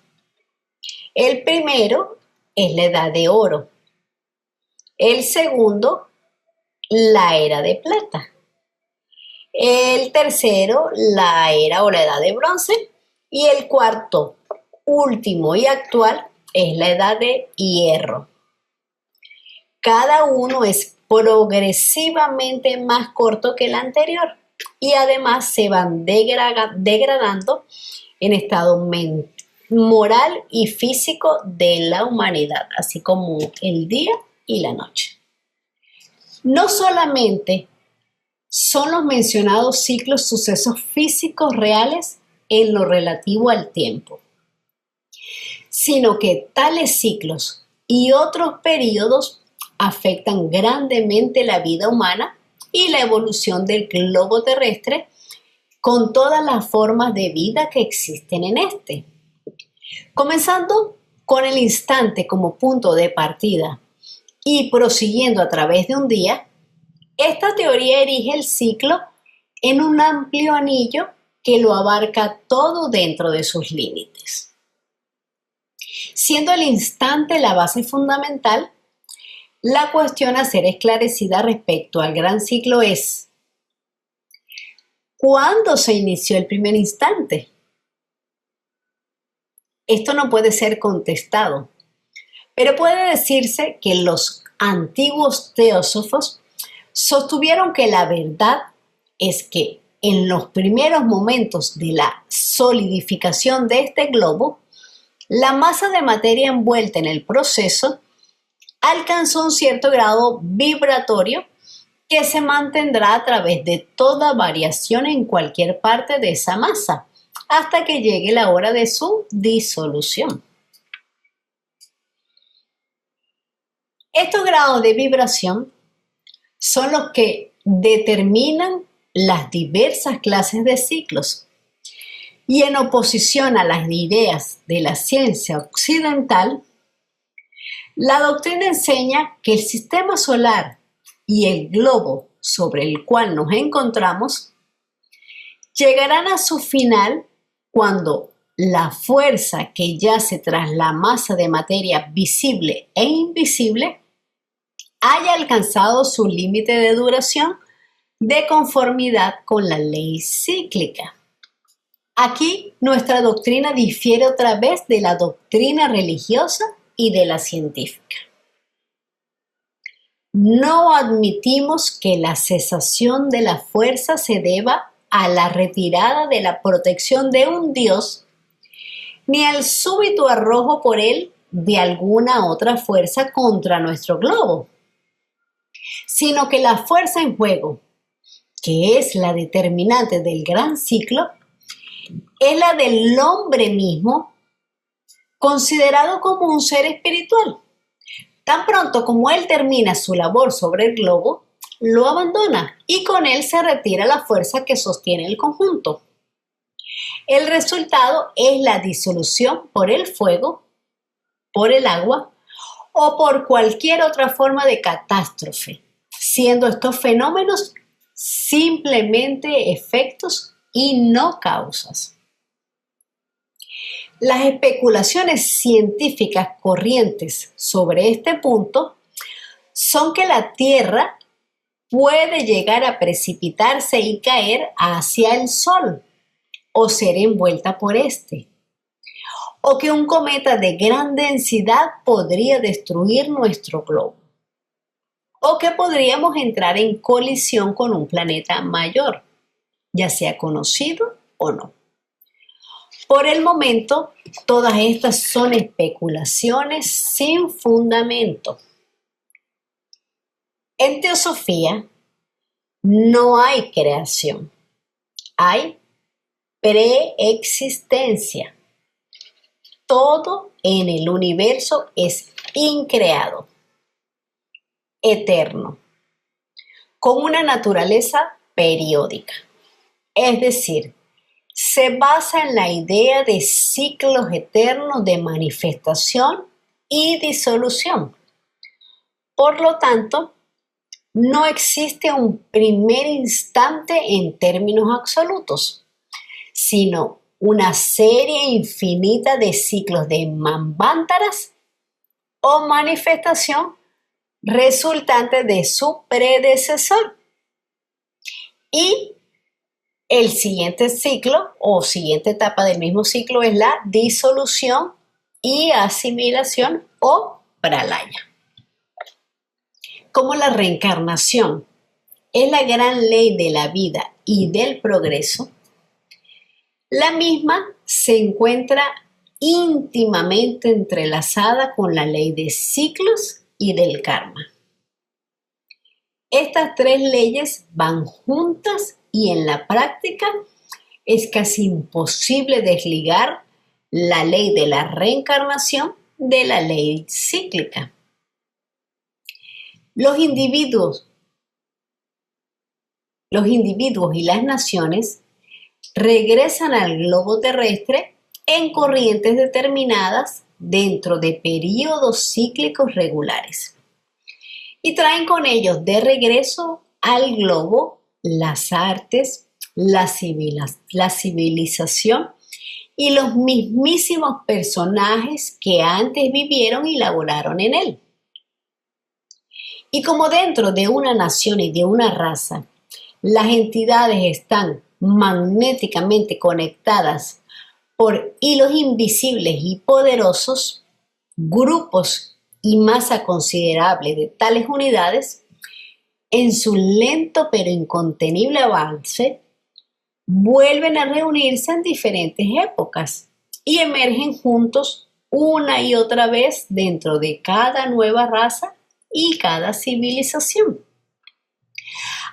El primero es la Edad de Oro. El segundo, la Era de Plata. El tercero, la Era o la Edad de Bronce. Y el cuarto, último y actual, es la Edad de Hierro. Cada uno es progresivamente más corto que el anterior y además se van degradando en estado moral y físico de la humanidad, así como el día y la noche. No solamente son los mencionados ciclos sucesos físicos reales en lo relativo al tiempo, sino que tales ciclos y otros periodos afectan grandemente la vida humana y la evolución del globo terrestre con todas las formas de vida que existen en este. Comenzando con el instante como punto de partida y prosiguiendo a través de un día, esta teoría erige el ciclo en un amplio anillo que lo abarca todo dentro de sus límites. Siendo el instante la base fundamental, la cuestión a ser esclarecida respecto al gran ciclo es: ¿cuándo se inició el primer instante? Esto no puede ser contestado, pero puede decirse que los antiguos teósofos sostuvieron que la verdad es que en los primeros momentos de la solidificación de este globo, la masa de materia envuelta en el proceso alcanzó un cierto grado vibratorio que se mantendrá a través de toda variación en cualquier parte de esa masa, hasta que llegue la hora de su disolución. Estos grados de vibración son los que determinan las diversas clases de ciclos, y en oposición a las ideas de la ciencia occidental, la doctrina enseña que el sistema solar y el globo sobre el cual nos encontramos llegarán a su final cuando la fuerza que yace tras la masa de materia visible e invisible haya alcanzado su límite de duración de conformidad con la ley cíclica. Aquí nuestra doctrina difiere otra vez de la doctrina religiosa y de la científica. No admitimos que la cesación de la fuerza se deba a la retirada de la protección de un Dios, ni al súbito arrojo por él de alguna otra fuerza contra nuestro globo, sino que la fuerza en juego, que es la determinante del gran ciclo, es la del hombre mismo, considerado como un ser espiritual. Tan pronto como él termina su labor sobre el globo, lo abandona y con él se retira la fuerza que sostiene el conjunto. El resultado es la disolución por el fuego, por el agua o por cualquier otra forma de catástrofe, siendo estos fenómenos simplemente efectos y no causas. Las especulaciones científicas corrientes sobre este punto son que la Tierra puede llegar a precipitarse y caer hacia el Sol o ser envuelta por este, o que un cometa de gran densidad podría destruir nuestro globo, o que podríamos entrar en colisión con un planeta mayor, ya sea conocido o no. Por el momento, todas estas son especulaciones sin fundamento. En teosofía no hay creación, hay preexistencia. Todo en el universo es increado, eterno, con una naturaleza periódica. Es decir, se basa en la idea de ciclos eternos de manifestación y disolución. Por lo tanto, no existe un primer instante en términos absolutos, sino una serie infinita de ciclos de manvántaras o manifestación resultante de su predecesor. Y el siguiente ciclo o siguiente etapa del mismo ciclo es la disolución y asimilación o pralaya. Como la reencarnación es la gran ley de la vida y del progreso, la misma se encuentra íntimamente entrelazada con la ley de ciclos y del karma. Estas tres leyes van juntas y en la práctica es casi imposible desligar la ley de la reencarnación de la ley cíclica. Los individuos y las naciones regresan al globo terrestre en corrientes determinadas dentro de periodos cíclicos regulares y traen con ellos de regreso al globo las artes, la civilización y los mismísimos personajes que antes vivieron y laboraron en él. Y como dentro de una nación y de una raza, las entidades están magnéticamente conectadas por hilos invisibles y poderosos, grupos y masa considerable de tales unidades, en su lento pero incontenible avance, vuelven a reunirse en diferentes épocas y emergen juntos una y otra vez dentro de cada nueva raza y cada civilización.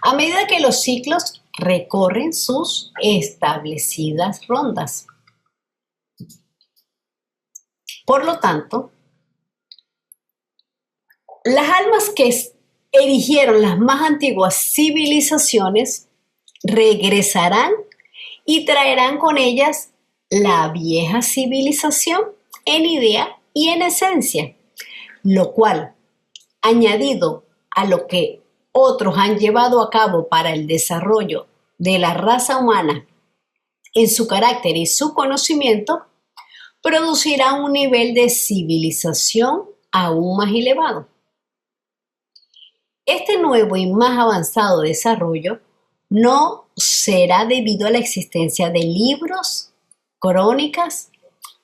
A medida que los ciclos recorren sus establecidas rondas. Por lo tanto, las almas que erigieron las más antiguas civilizaciones regresarán y traerán con ellas la vieja civilización en idea y en esencia, lo cual, añadido a lo que otros han llevado a cabo para el desarrollo de la raza humana en su carácter y su conocimiento, producirá un nivel de civilización aún más elevado. Este nuevo y más avanzado desarrollo no será debido a la existencia de libros, crónicas,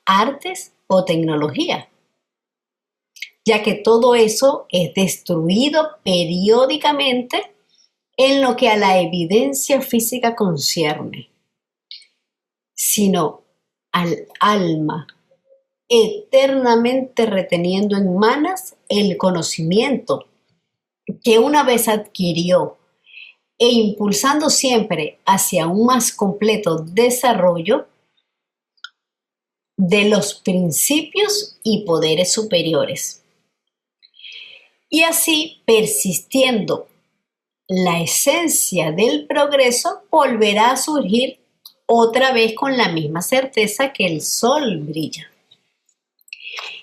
artes o tecnología, ya que todo eso es destruido periódicamente en lo que a la evidencia física concierne, sino al alma, eternamente reteniendo en manas el conocimiento que una vez adquirió e impulsando siempre hacia un más completo desarrollo de los principios y poderes superiores. Y así, persistiendo la esencia del progreso, volverá a surgir otra vez con la misma certeza que el sol brilla.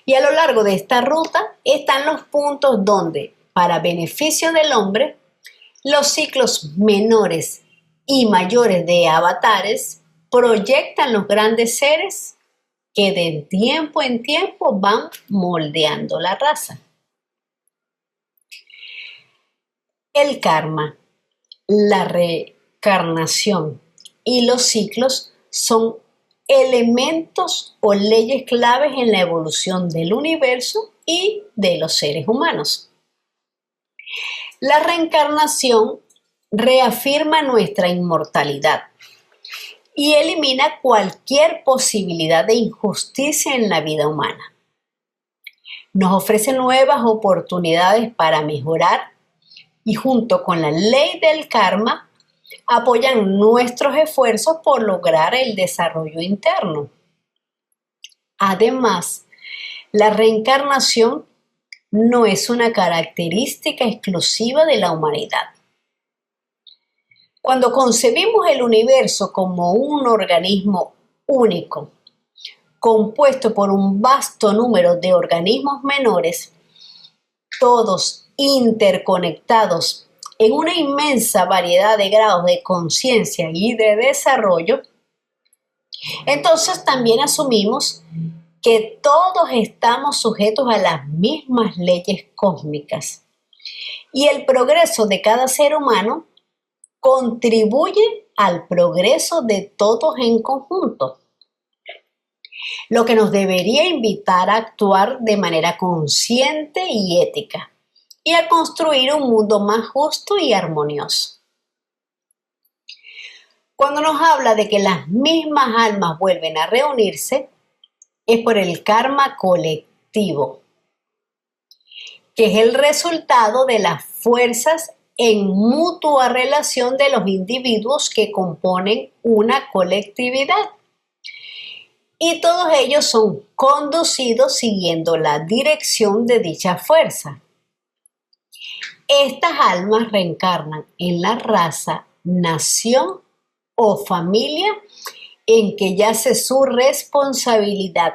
Y a lo largo de esta ruta están los puntos donde, para beneficio del hombre, los ciclos menores y mayores de avatares proyectan los grandes seres que de tiempo en tiempo van moldeando la raza. El karma, la reencarnación y los ciclos son elementos o leyes claves en la evolución del universo y de los seres humanos. La reencarnación reafirma nuestra inmortalidad y elimina cualquier posibilidad de injusticia en la vida humana. Nos ofrece nuevas oportunidades para mejorar y junto con la ley del karma apoyan nuestros esfuerzos por lograr el desarrollo interno. Además, la reencarnación no es una característica exclusiva de la humanidad. Cuando concebimos el universo como un organismo único, compuesto por un vasto número de organismos menores, todos interconectados en una inmensa variedad de grados de conciencia y de desarrollo, Entonces también asumimos que todos estamos sujetos a las mismas leyes cósmicas y el progreso de cada ser humano contribuye al progreso de todos en conjunto, lo que nos debería invitar a actuar de manera consciente y ética y a construir un mundo más justo y armonioso. Cuando nos habla de que las mismas almas vuelven a reunirse, es por el karma colectivo, que es el resultado de las fuerzas en mutua relación de los individuos que componen una colectividad. Y todos ellos son conducidos siguiendo la dirección de dicha fuerza. Estas almas reencarnan en la raza, nación o familia en que yace su responsabilidad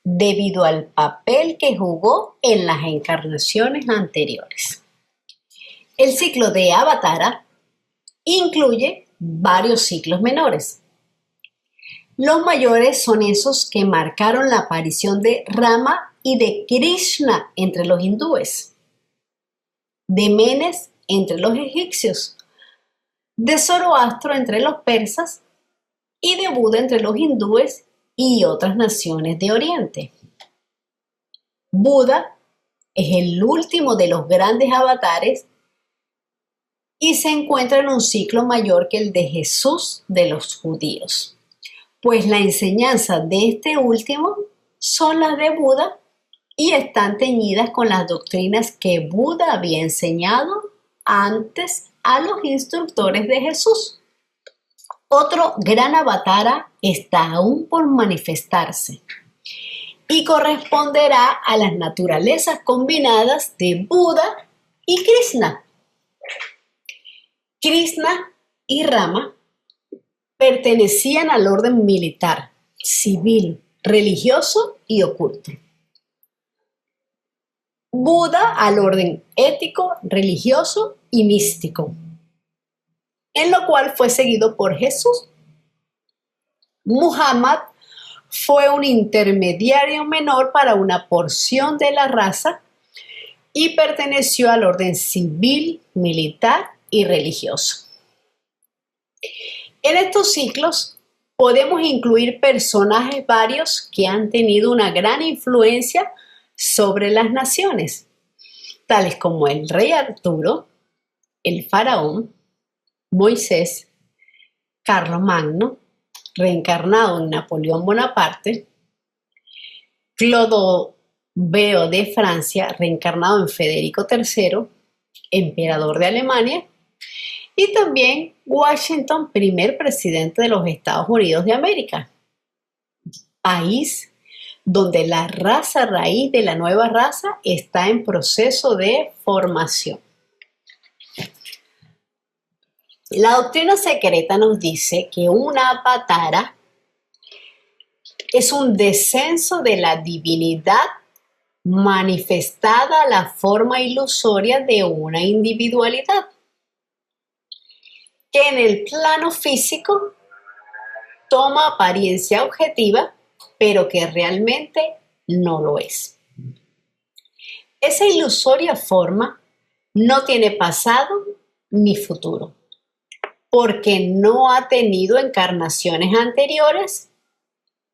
debido al papel que jugó en las encarnaciones anteriores. El ciclo de Avatara incluye varios ciclos menores. Los mayores son esos que marcaron la aparición de Rama y de Krishna entre los hindúes, de Menes entre los egipcios, de Zoroastro entre los persas y de Buda entre los hindúes y otras naciones de Oriente. Buda es el último de los grandes avatares y se encuentra en un ciclo mayor que el de Jesús de los judíos, pues la enseñanza de este último son las de Buda y están teñidas con las doctrinas que Buda había enseñado antes a los instructores de Jesús. Otro gran avatara está aún por manifestarse y corresponderá a las naturalezas combinadas de Buda y Krishna. Krishna y Rama pertenecían al orden militar, civil, religioso y oculto. Buda al orden ético, religioso y místico, en lo cual fue seguido por Jesús. Muhammad fue un intermediario menor para una porción de la raza y perteneció al orden civil, militar y religioso. En estos ciclos podemos incluir personajes varios que han tenido una gran influencia sobre las naciones, tales como el rey Arturo, el faraón, Moisés, Carlomagno, reencarnado en Napoleón Bonaparte, Clodoveo de Francia, reencarnado en Federico III, emperador de Alemania, y también Washington, primer presidente de los Estados Unidos de América, país donde la raza raíz de la nueva raza está en proceso de formación. La doctrina secreta nos dice que una avatara es un descenso de la divinidad manifestada a la forma ilusoria de una individualidad, que en el plano físico toma apariencia objetiva, pero que realmente no lo es. Esa ilusoria forma no tiene pasado ni futuro, porque no ha tenido encarnaciones anteriores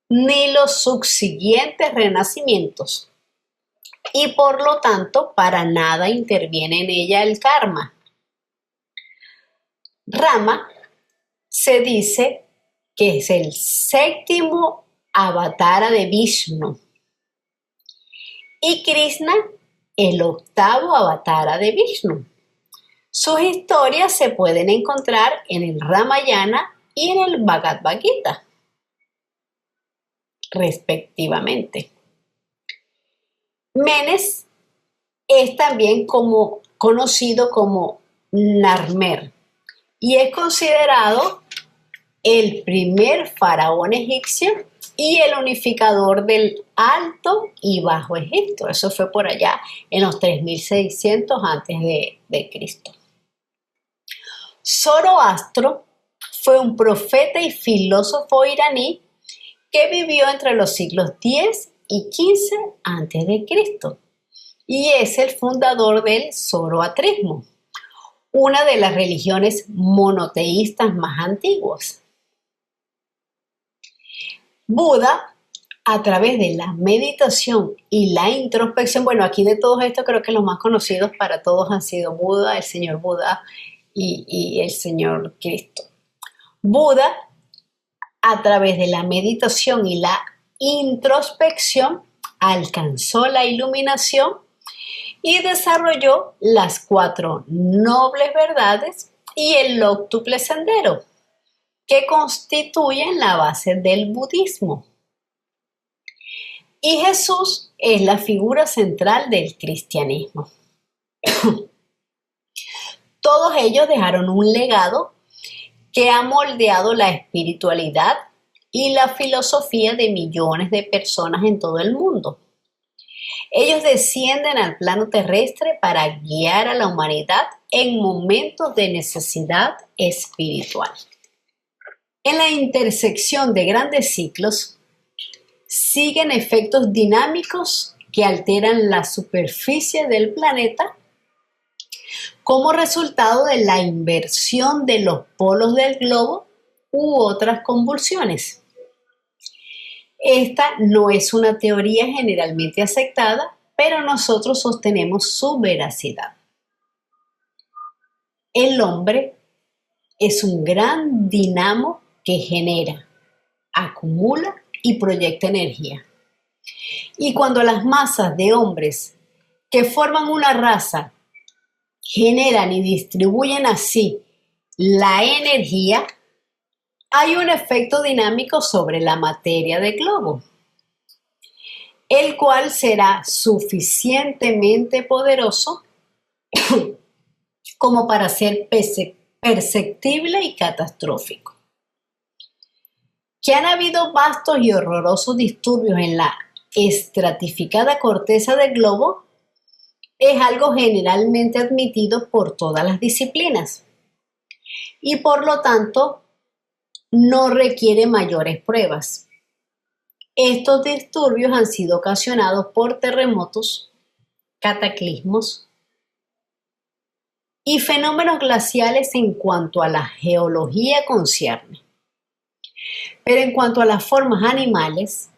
ni los subsiguientes renacimientos, y por lo tanto para nada interviene en ella el karma. Rama se dice que es el séptimo avatara de Vishnu y Krishna el octavo avatara de Vishnu. Sus historias se pueden encontrar en el Ramayana y en el Bhagavad Gita, respectivamente. Menes es también conocido como Narmer y es considerado el primer faraón egipcio y el unificador del Alto y Bajo Egipto. Eso fue por allá en los 3600 a.C. Zoroastro fue un profeta y filósofo iraní que vivió entre los siglos X y XV a.C. y es el fundador del zoroastrismo, una de las religiones monoteístas más antiguas. Buda, a través de la meditación y la introspección, bueno, aquí de todos estos creo que los más conocidos para todos han sido Buda, el señor Buda y el señor Cristo. Buda, a través de la meditación y la introspección, alcanzó la iluminación y desarrolló las 4 nobles verdades y el octuple sendero, que constituyen la base del budismo. Y Jesús es la figura central del cristianismo. Todos ellos dejaron un legado que ha moldeado la espiritualidad y la filosofía de millones de personas en todo el mundo. Ellos descienden al plano terrestre para guiar a la humanidad en momentos de necesidad espiritual. En la intersección de grandes ciclos, siguen efectos dinámicos que alteran la superficie del planeta como resultado de la inversión de los polos del globo u otras convulsiones. Esta no es una teoría generalmente aceptada, pero nosotros sostenemos su veracidad. El hombre es un gran dinamo que genera, acumula y proyecta energía. Y cuando las masas de hombres que forman una raza generan y distribuyen así la energía, hay un efecto dinámico sobre la materia del globo, el cual será suficientemente poderoso como para ser perceptible y catastrófico. Que han habido vastos y horrorosos disturbios en la estratificada corteza del globo es algo generalmente admitido por todas las disciplinas y por lo tanto no requiere mayores pruebas. Estos disturbios han sido ocasionados por terremotos, cataclismos y fenómenos glaciales en cuanto a la geología concierne. Pero en cuanto a las formas animales,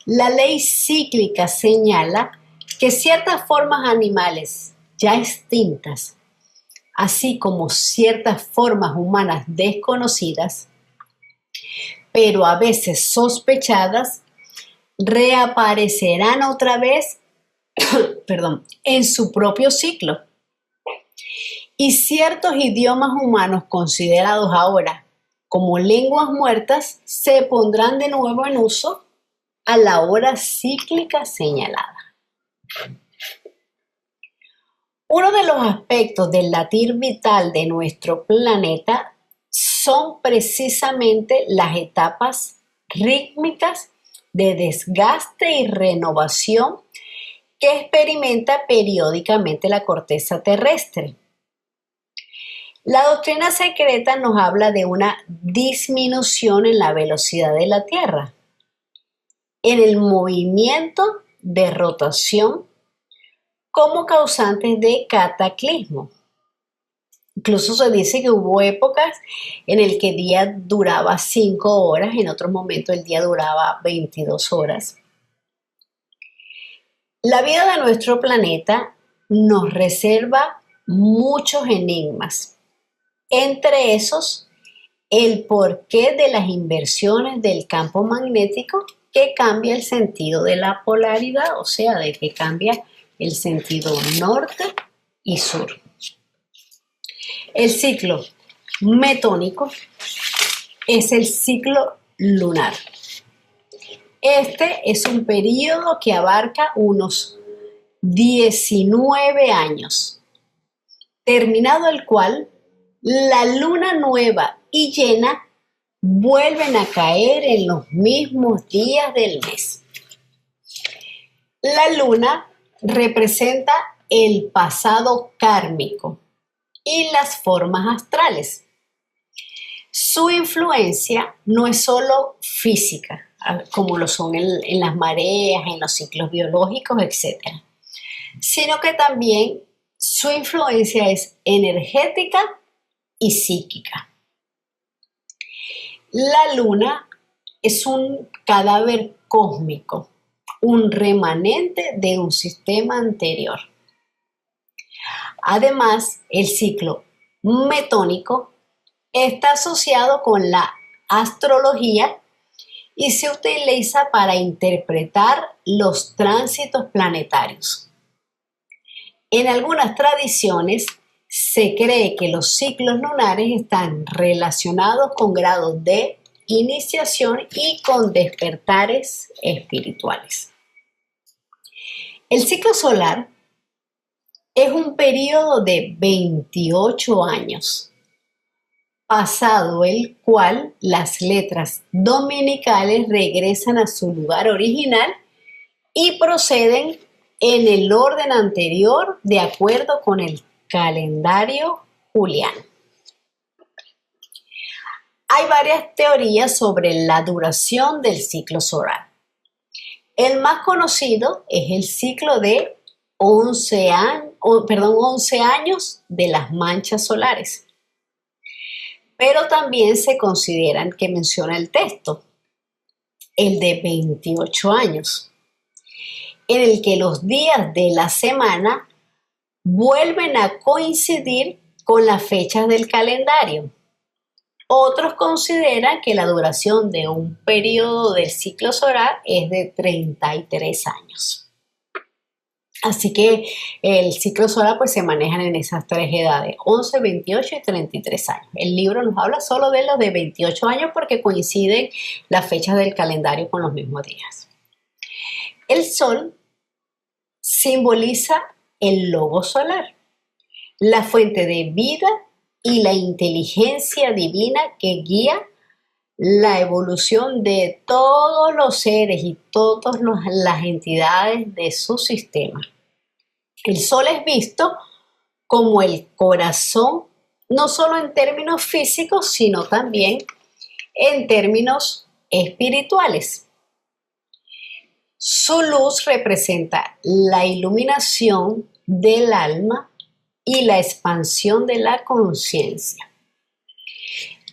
la ley cíclica señala que ciertas formas animales ya extintas, así como ciertas formas humanas desconocidas, pero a veces sospechadas, reaparecerán otra vez en su propio ciclo. Y ciertos idiomas humanos considerados ahora como lenguas muertas se pondrán de nuevo en uso a la hora cíclica señalada. Uno de los aspectos del latir vital de nuestro planeta son precisamente las etapas rítmicas de desgaste y renovación que experimenta periódicamente la corteza terrestre. La doctrina secreta nos habla de una disminución en la velocidad de la Tierra, en el movimiento de rotación como causantes de cataclismo. Incluso se dice que hubo épocas en las que el día duraba 5 horas, en otros momentos el día duraba 22 horas. La vida de nuestro planeta nos reserva muchos enigmas. Entre esos, el porqué de las inversiones del campo magnético que cambia el sentido de la polaridad, o sea, de que cambia el sentido norte y sur. El ciclo metónico es el ciclo lunar. Este es un periodo que abarca unos 19 años, terminado el cual la luna nueva y llena vuelven a caer en los mismos días del mes. La luna representa el pasado kármico y las formas astrales. Su influencia no es solo física, como lo son en las mareas, en los ciclos biológicos, etc. Sino que también su influencia es energética y psíquica. La luna es un cadáver cósmico, un remanente de un sistema anterior. Además, el ciclo metónico está asociado con la astrología y se utiliza para interpretar los tránsitos planetarios. En algunas tradiciones se cree que los ciclos lunares están relacionados con grados de iniciación y con despertares espirituales. El ciclo solar es un periodo de 28 años, pasado el cual las letras dominicales regresan a su lugar original y proceden en el orden anterior de acuerdo con el calendario juliano. Hay varias teorías sobre la duración del ciclo solar. El más conocido es el ciclo de 11 años de las manchas solares. Pero también se consideran que menciona el texto, el de 28 años, en el que los días de la semana vuelven a coincidir con las fechas del calendario. Otros consideran que la duración de un periodo del ciclo solar es de 33 años. Así que el ciclo solar pues se manejan en esas tres edades, 11, 28 y 33 años. El libro nos habla solo de los de 28 años porque coinciden las fechas del calendario con los mismos días. El sol simboliza el logo solar, la fuente de vida y la inteligencia divina que guía la evolución de todos los seres y todas las entidades de su sistema. El sol es visto como el corazón, no solo en términos físicos, sino también en términos espirituales. Su luz representa la iluminación del alma y la expansión de la conciencia.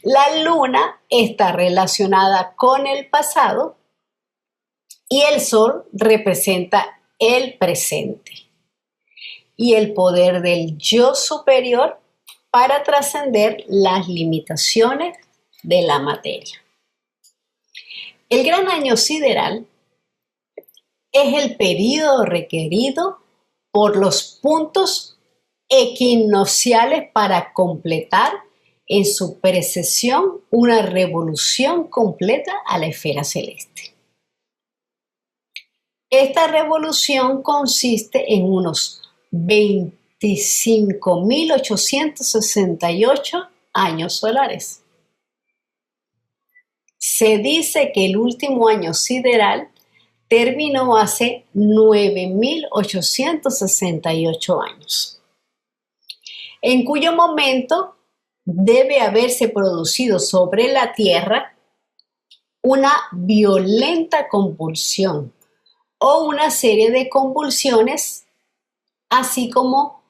La luna está relacionada con el pasado y el sol representa el presente y el poder del yo superior para trascender las limitaciones de la materia. El gran año sideral es el período requerido por los puntos equinocciales para completar en su precesión una revolución completa a la esfera celeste. Esta revolución consiste en unos 25.868 años solares. Se dice que el último año sideral terminó hace 9.868 años, en cuyo momento debe haberse producido sobre la Tierra una violenta convulsión o una serie de convulsiones, así como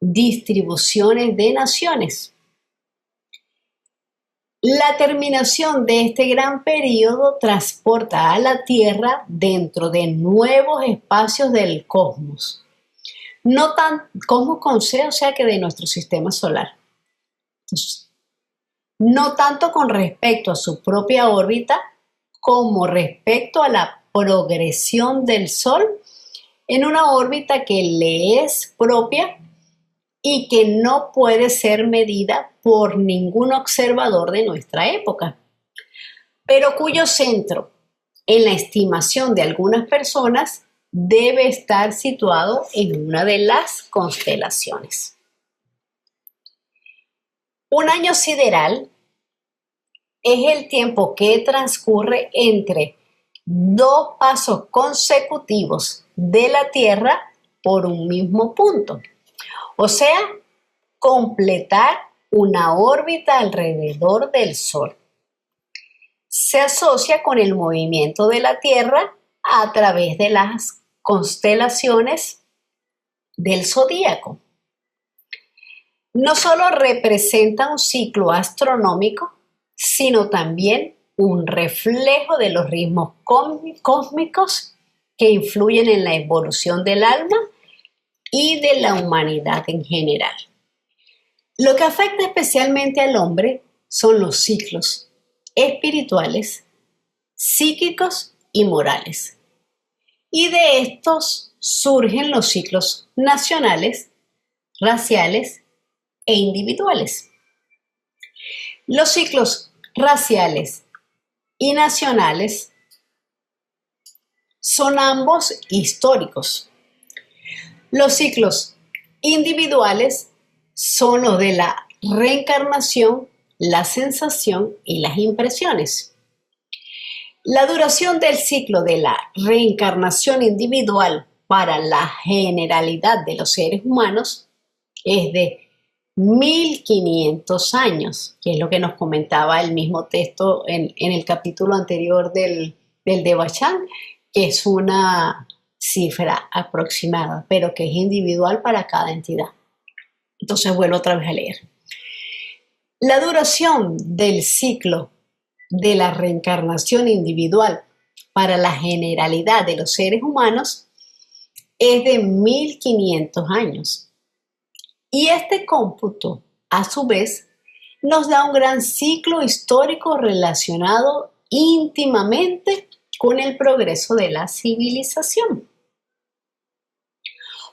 distribuciones de naciones. La terminación de este gran periodo transporta a la Tierra dentro de nuevos espacios del cosmos, no tan cosmos con C, o sea que de nuestro sistema solar. Entonces, no tanto con respecto a su propia órbita, como respecto a la progresión del Sol en una órbita que le es propia y que no puede ser medida por ningún observador de nuestra época, pero cuyo centro, en la estimación de algunas personas, debe estar situado en una de las constelaciones. Un año sideral es el tiempo que transcurre entre dos pasos consecutivos de la Tierra por un mismo punto. O sea, completar una órbita alrededor del Sol. se asocia con el movimiento de la Tierra a través de las constelaciones del zodíaco. No solo representa un ciclo astronómico, sino también un reflejo de los ritmos cósmicos que influyen en la evolución del alma y de la humanidad en general. Lo que afecta especialmente al hombre son los ciclos espirituales, psíquicos y morales. Y de estos surgen los ciclos nacionales, raciales e individuales. Los ciclos raciales y nacionales son ambos históricos. Los ciclos individuales son los de la reencarnación, la sensación y las impresiones. La duración del ciclo de la reencarnación individual para la generalidad de los seres humanos es de 1500 años, que es lo que nos comentaba el mismo texto en el capítulo anterior del Devachan, que es una cifra aproximada, pero que es individual para cada entidad. Entonces vuelvo otra vez a leer. La duración del ciclo de la reencarnación individual para la generalidad de los seres humanos es de 1500 años. Y este cómputo, a su vez, nos da un gran ciclo histórico relacionado íntimamente con el progreso de la civilización.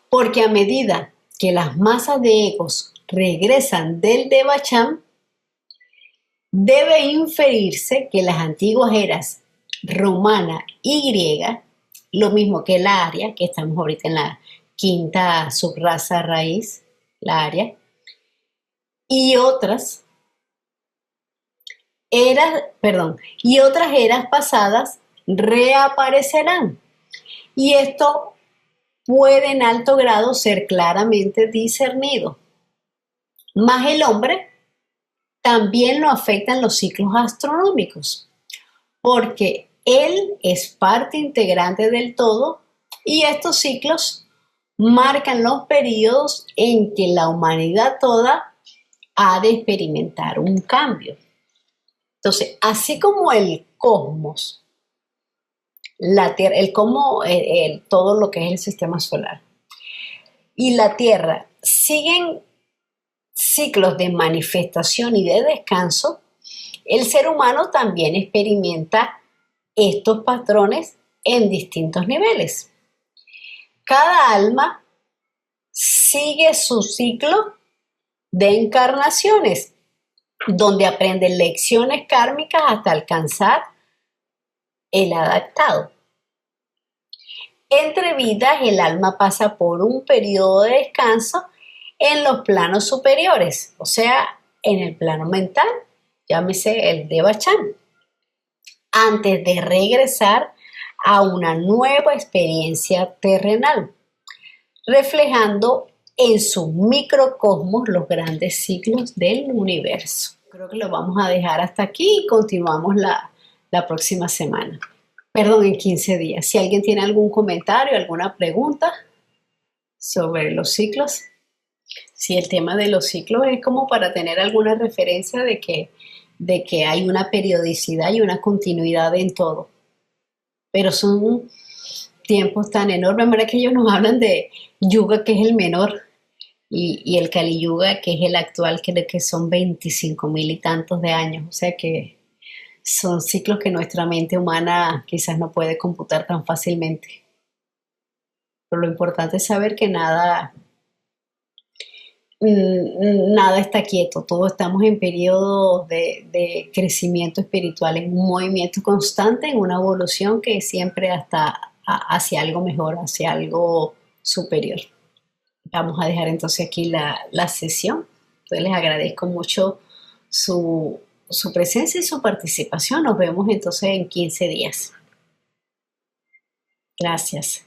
Porque a medida que las masas de egos regresan del Devachan, debe inferirse que las antiguas eras romana y griega, lo mismo que la Aria, que estamos ahorita en la quinta subraza raíz, la Aria, y otras eras pasadas reaparecerán. Y esto puede en alto grado ser claramente discernido. Mas el hombre también lo afectan los ciclos astronómicos, porque él es parte integrante del todo y estos ciclos marcan los periodos en que la humanidad toda ha de experimentar un cambio. Entonces, así como el cosmos, la Tierra, todo lo que es el sistema solar y la Tierra siguen ciclos de manifestación y de descanso, el ser humano también experimenta estos patrones en distintos niveles. Cada alma sigue su ciclo de encarnaciones, donde aprende lecciones kármicas hasta alcanzar el adaptado. Entre vidas, el alma pasa por un periodo de descanso en los planos superiores, o sea, en el plano mental, llámese el Devachan, antes de regresar a una nueva experiencia terrenal, reflejando en su microcosmos los grandes ciclos del universo. Creo que lo vamos a dejar hasta aquí y continuamos la próxima semana. Perdón, en 15 días. Si alguien tiene algún comentario, alguna pregunta sobre los ciclos, si el tema de los ciclos es como para tener alguna referencia de que hay una periodicidad y una continuidad en todo. Pero son tiempos tan enormes. Mira que ellos nos hablan de Yuga, que es el menor, y el Kali Yuga, que es el actual, que son 25,000 y tantos de años. O sea que son ciclos que nuestra mente humana quizás no puede computar tan fácilmente. Pero lo importante es saber que nada está quieto, todos estamos en periodos de crecimiento espiritual, en un movimiento constante, en una evolución que siempre hacia algo mejor, hacia algo superior. Vamos a dejar entonces aquí la sesión. Entonces les agradezco mucho su presencia y su participación. Nos vemos entonces en 15 días. Gracias.